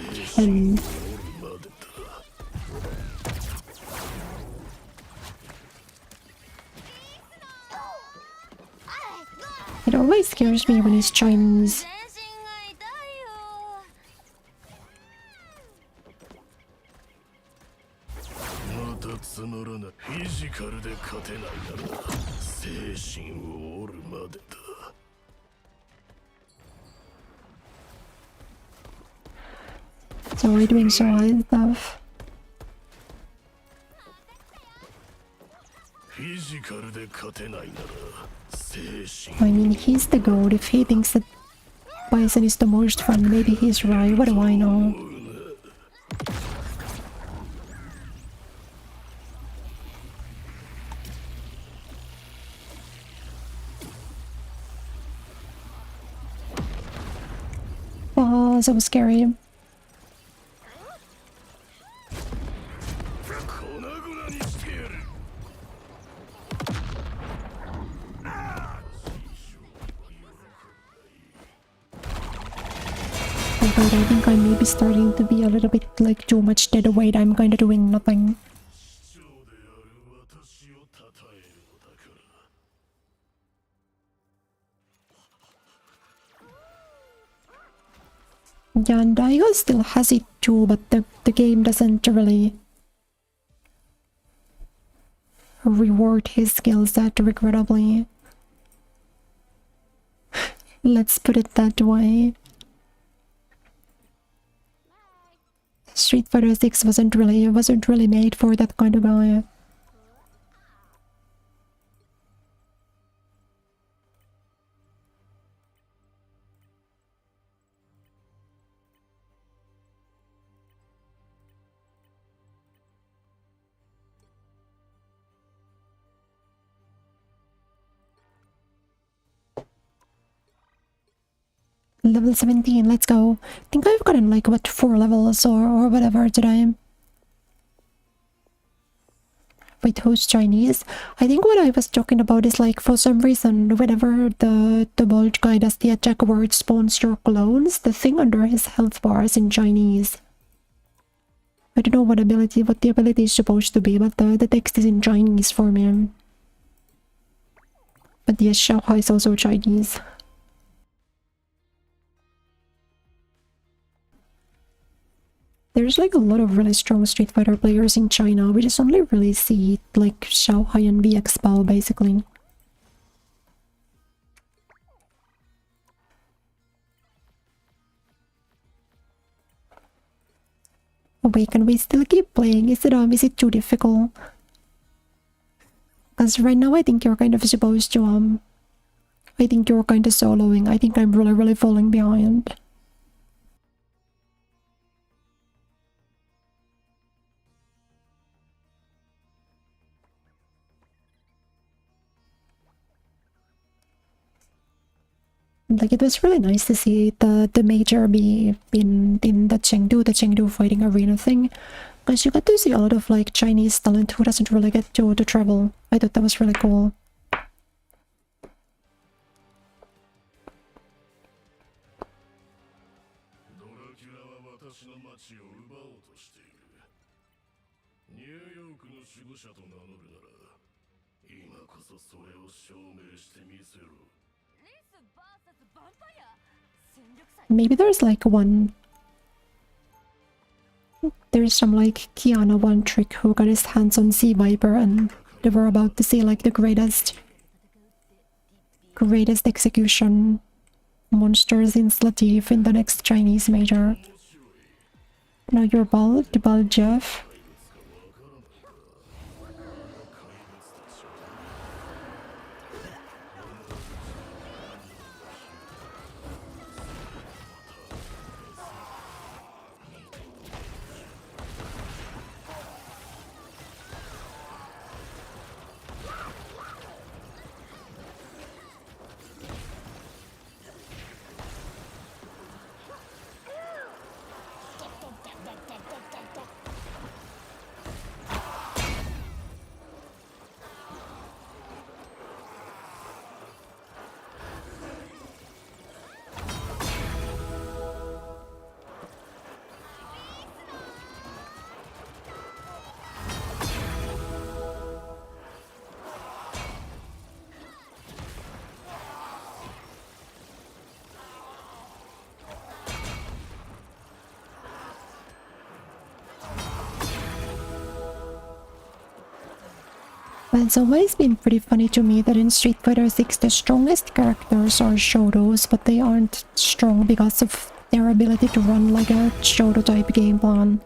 it always scares me when he's Chinese. So we're doing so high stuff. フィジカルで勝てないなら精神 I mean, he's the goat. If he thinks that Bison is the most fun, maybe he's right. What do I know? Oh, so scary. 粉々にしてやる But I think I may be starting to be a little bit like too much dead weight. I'm kinda doing nothing. 師匠である私を称えるのだから Yeah, and Daigo still has it too, but the game doesn't really reward his skills that regrettably. Let's put it that way. Street Fighter 6 wasn't really made for that kind of guy. Level 17, let's go. I think I've gotten like, what, 4 levels or whatever today. Wait, who's Chinese? I think what I was talking about is like, for some reason, whenever the bold guy does the attack where it spawns your clones, the thing under his health bar is in Chinese. I don't know what the ability is supposed to be, but the text is in Chinese for me. But yes, Xiaohai is also Chinese. There's like a lot of really strong Street Fighter players in China. We just only really see like Xiaohai and VX Bao basically. Oh wait, can we still keep playing? Is it too difficult? Because right now I think you're kind of supposed to I think you're kind of soloing. I think I'm really falling behind. Like, it was really nice to see the major be in the Chengdu fighting arena thing, because you got to see a lot of like Chinese talent who doesn't really get to travel. I thought that was really cool. ドラキュラは私の町を奪おうとしている。ニューヨークの守護者と名乗るなら、今こそそれを証明してみせろ。 Maybe there's like there's some like Kiana one trick who got his hands on Sea Viper, and they were about to see like the greatest execution monsters in Slatif in the next Chinese major. Now you're bald, Jeff. But it's always been pretty funny to me that in Street Fighter 6 the strongest characters are Shotos, but they aren't strong because of their ability to run like a Shoto type game plan.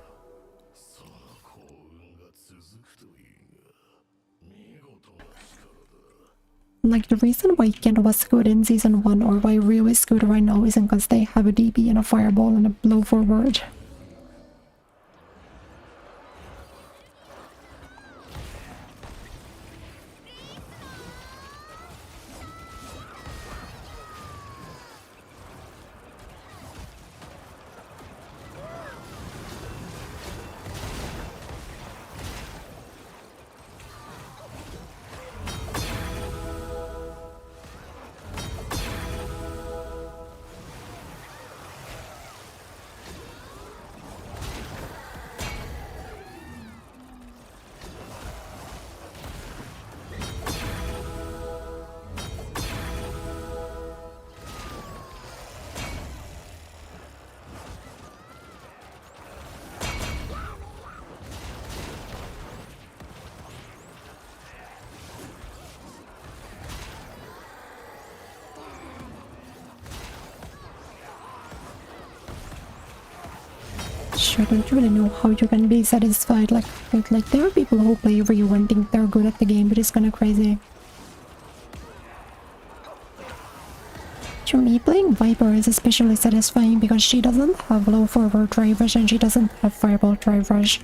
その幸運が続くといいが、見事な力だ。 Like the reason why Kendo was good in season 1 or why Ryu is good right now isn't because they have a DB and a fireball and a blow forward. I don't really know how you can be satisfied. Like there are people who play Ryu and think they're good at the game, but it's kinda crazy. To me, playing Viper is especially satisfying because she doesn't have low forward drive rush and she doesn't have fireball drive rush.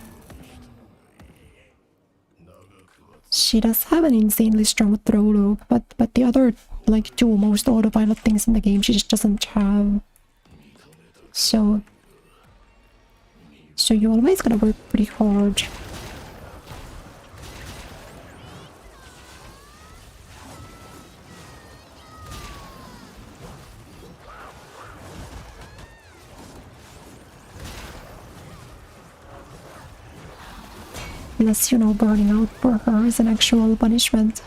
She does have an insanely strong throw loop, but the other like two most autopilot things in the game she just doesn't have. So you always gotta work pretty hard. Plus, you know, burning out for her is an actual punishment.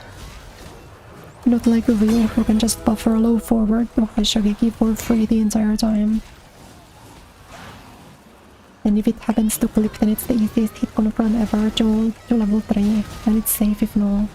Not like Ryu who can just buffer a low forward to Hashigeki for free the entire time. And if it happens to clip, then it's the easiest hit confirm ever to level 3, and it's safe if no.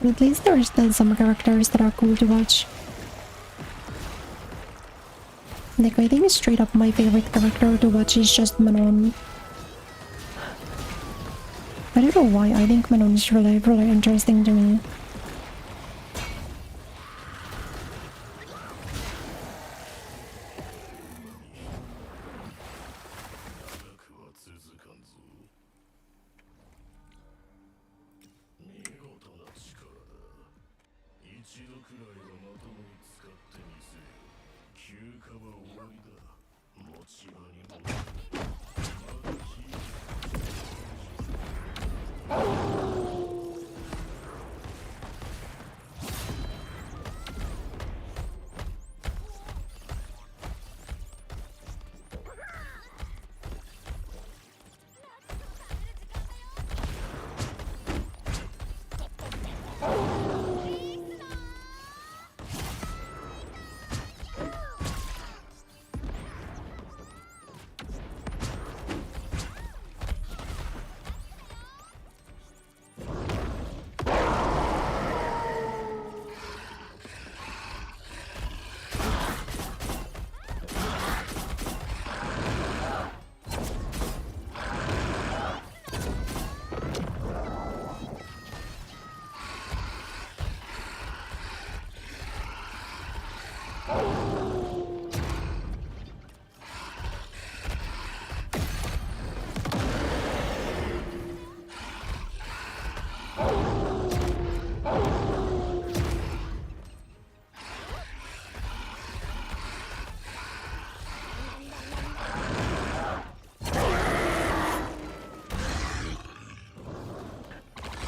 At least there's still some characters that are cool to watch. Like, I think straight up my favorite character to watch is just Manon. I don't know why, I think Manon is really interesting to me.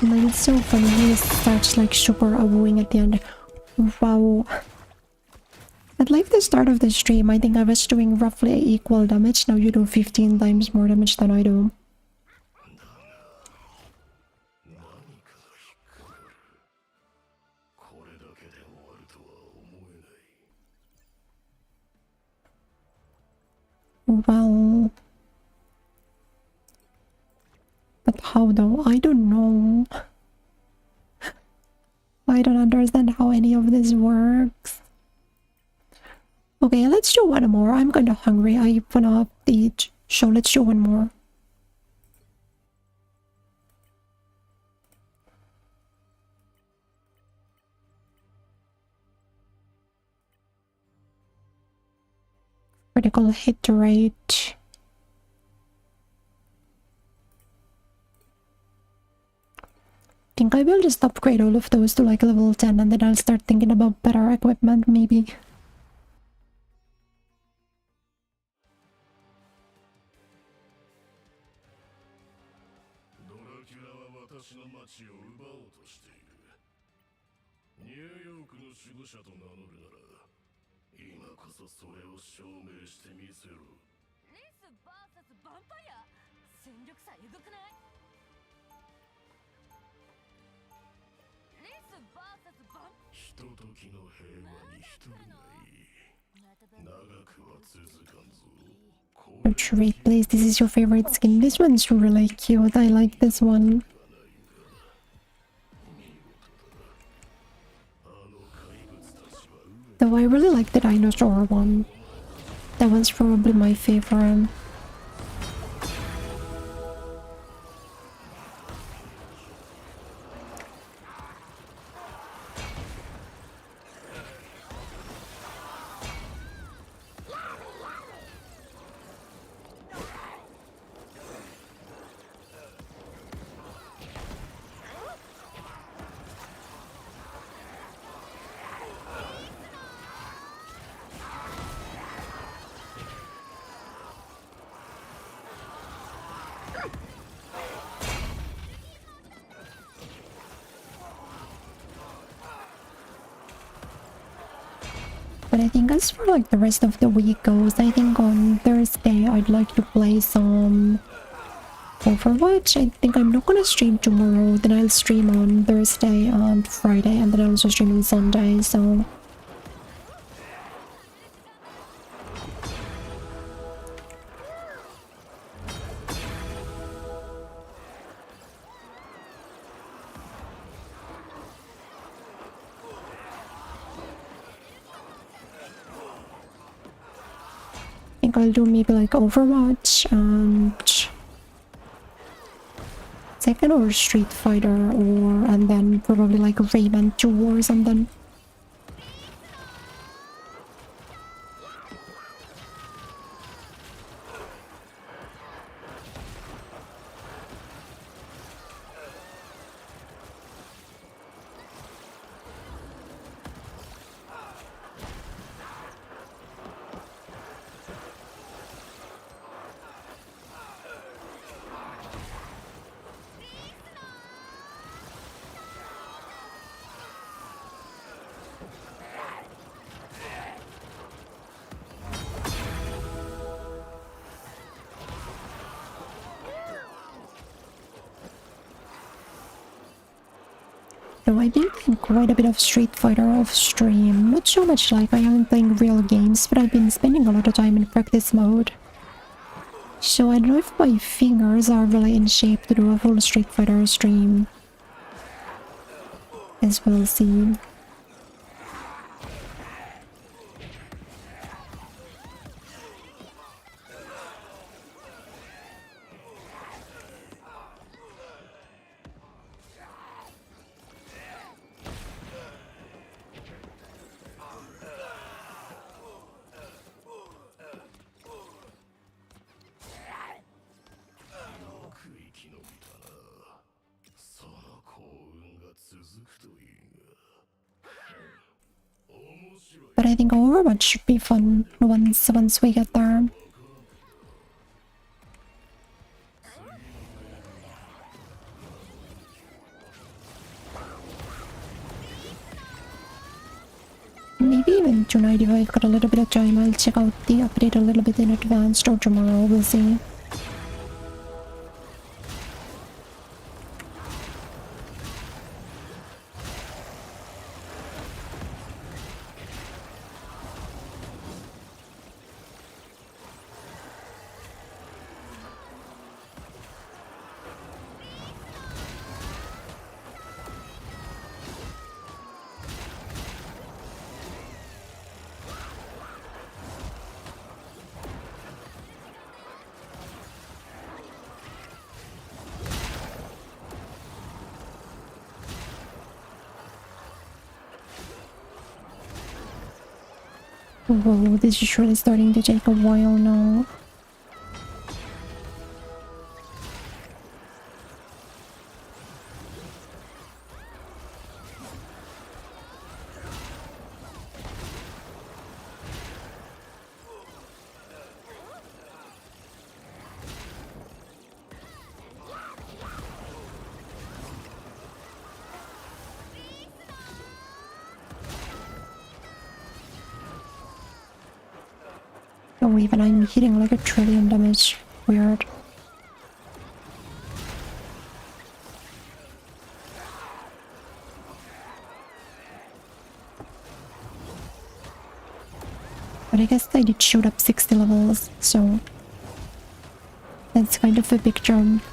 Like, it's so funny. He starts like super wooing at the end. Wow. At like the start of the stream, I think I was doing roughly equal damage. Now you do 15 times more damage than I do. 何かが引っかかる。これだけで終わるとは思えない。 Well... But how though? I don't know. I don't understand how any of this works. Okay, let's do one more. I'm kinda hungry. I wanna eat. So let's do one more. Critical hit rate. Think I will just upgrade all of those to like level 10 and then I'll start thinking about better equipment maybe. ドラキュラは私の町を奪おうとしている。ニューヨークの守護者と名乗るなら、今こそそれを証明してみせろ。リス VS ヴァンパイア戦力差エグくない？リス VS ヴァンひとときの平和に一人がいい。長くは続かんぞ。 Retreat, please. This is your favorite skin. This one's really cute. I like this one. Though I really like the dinosaur one. That one's probably my favorite. But I think as for like the rest of the week goes, I think on Thursday I'd like to play some Overwatch. I think I'm not gonna stream tomorrow, then I'll stream on Thursday and Friday, and then I'll also stream on Sunday, so... I think I'll do maybe like Overwatch and Tekken or Street Fighter, or and then probably like Rayman 2 or something. So I did play quite a bit of Street Fighter off stream. Not so much like I haven't playing real games, but I've been spending a lot of time in practice mode. So I don't know if my fingers are really in shape to do a full Street Fighter stream. As we'll see. But I think Overwatch should be fun once we get there. getting to 95. Got a little bit of time. I'll check out the update a little bit in advance or tomorrow. We'll see. Whoa, this is really starting to take a while now. Oh, even I'm hitting like 1,000,000,000 damage. Weird. But I guess I did shoot up 60 levels, so that's kind of a big jump.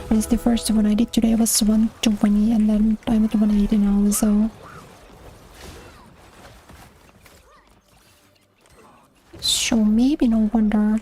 Whereas the first one I did today was 120 and then I'm at 180 now, so... So maybe no wonder.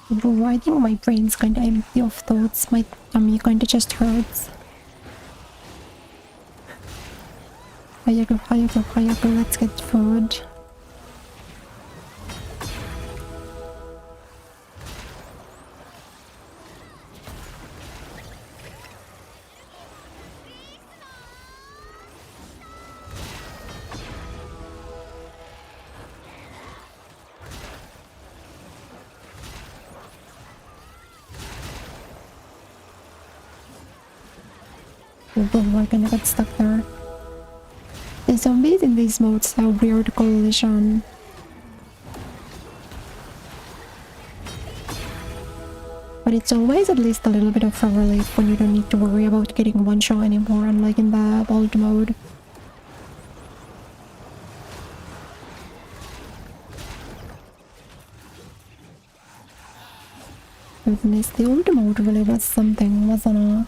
Bro, I think my brain's kinda empty of thoughts. My tummy kinda just hurts. Hayaku, hayaku, hayaku, let's get food. Oh, I kinda got stuck there. The zombies in these modes have weird collision. But it's always at least a little bit of a relief when you don't need to worry about getting one shot anymore, unlike in the old mode. Goodness, the old mode really was something, wasn't it?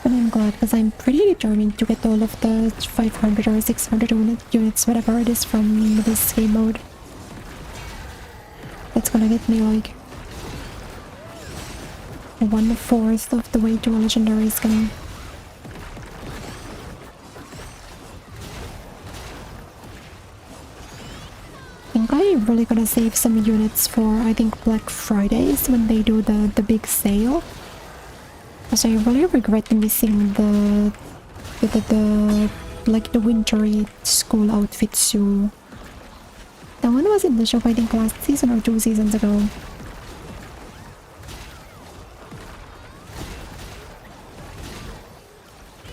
But I'm glad because I'm pretty determined to get all of the 500 or 600 units, whatever it is from this game mode. That's gonna get me like 1/4 of the way to a legendary skin. I think I really gonna save some units for, I think, Black Fridays when they do the big sale. So I really regret missing the like the wintry school outfits too. That one was in the shop I think last season or 2 seasons ago.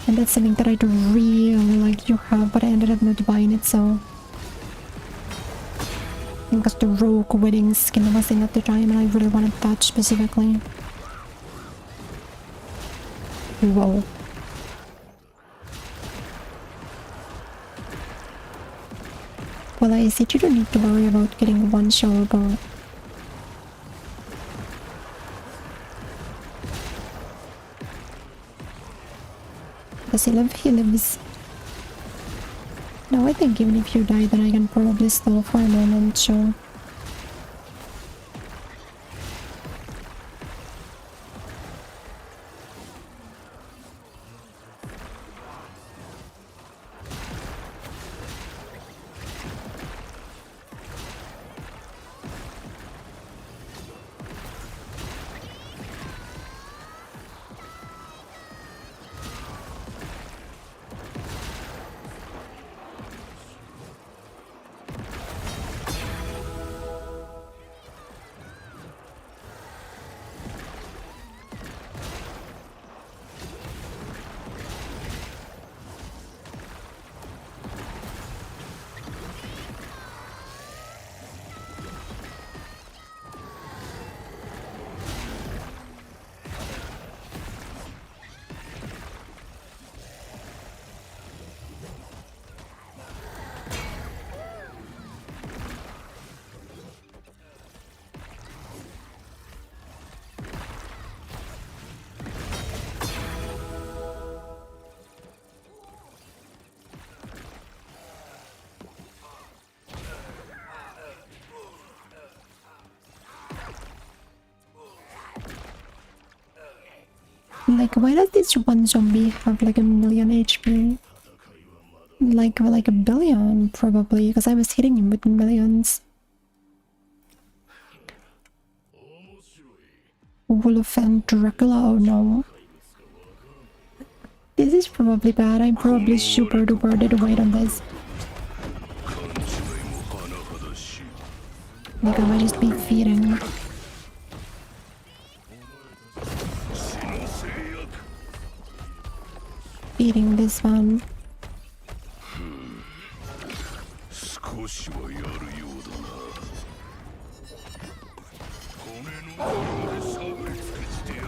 And that's something that I'd really like to have, but I ended up not buying it, so... Because the Rogue Wedding skin was in at the time and I really wanted that specifically. Whoa. Well, I said you don't need to worry about getting one shower bar. Does he live? He lives. No, I think even if you die, then I can probably stall for a moment, so... Like, why does this one zombie have like 1,000,000 HP? Like a billion, probably, because I was hitting him with millions. Wolf and Dracula, oh no. This is probably bad, I'm probably super duper dead weight on this. Like, I might just be feeding. Feeding this one. 少しはやるようだな。骨の中で探り尽くしてやる。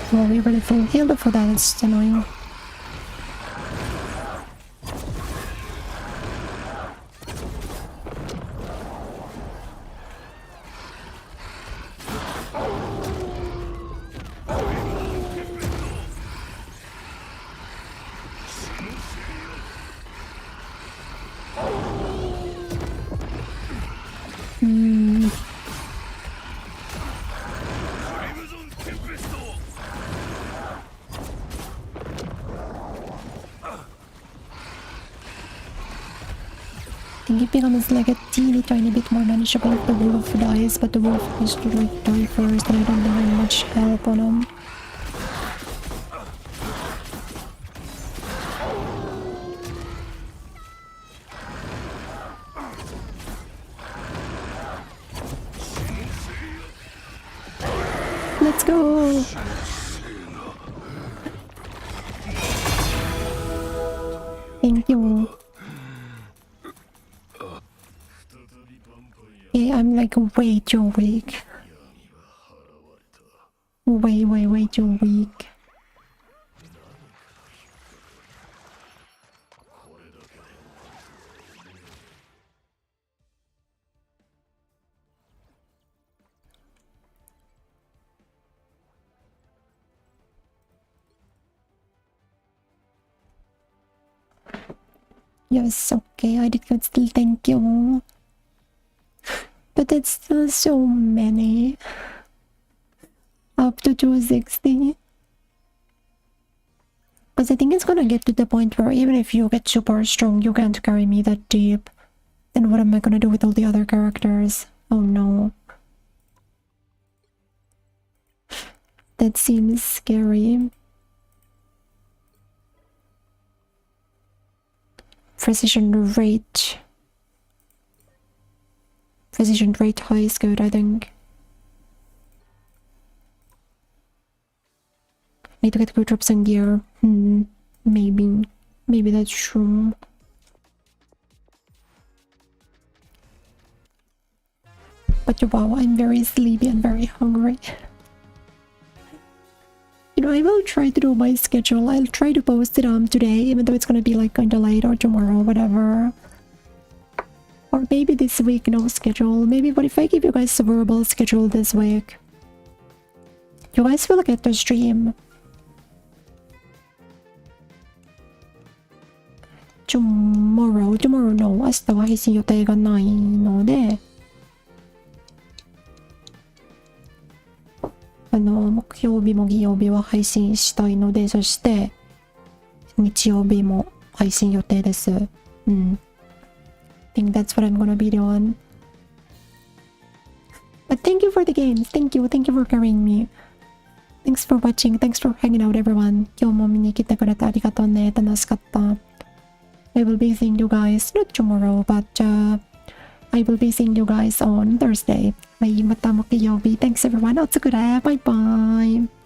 Well, we really full healed for that, it's annoying. I think it becomes like a teeny tiny bit more manageable if the wolf dies, but the wolf needs to like die first and I don't have much help on him. Let's go! Thank you. Yeah, I'm like way too weak. Way too weak. Yes, okay, I did good still, thank you. But it's still so many. Up to 260. Because I think it's gonna get to the point where even if you get super strong, you can't carry me that deep. Then what am I gonna do with all the other characters? Oh no. That seems scary. Precision rate. Precision rate high is good, I think. Need to get good drops in gear. Maybe. Maybe that's true. But wow, I'm very sleepy and very hungry. You know, I will try to do my schedule. I'll try to post it today, even though it's gonna be like kinda late, or tomorrow, whatever. Or maybe this week, no schedule. Maybe, what if I give you guys a verbal schedule this week? You guys will get to stream. Tomorrow no. 明日は配信予定がないので、木曜日も金曜日は配信したいので、そして日曜日も配信予定です。I think that's what I'm gonna be doing. But thank you for the games. Thank you for carrying me. Thanks for watching. Thanks for hanging out, everyone. 今日も見に来てくれてありがとうね。楽しかった。I will be seeing you guys not tomorrow, but I will be seeing you guys on Thursday. はい、また木曜日。Thanks everyone. おつくれ。バイバイ。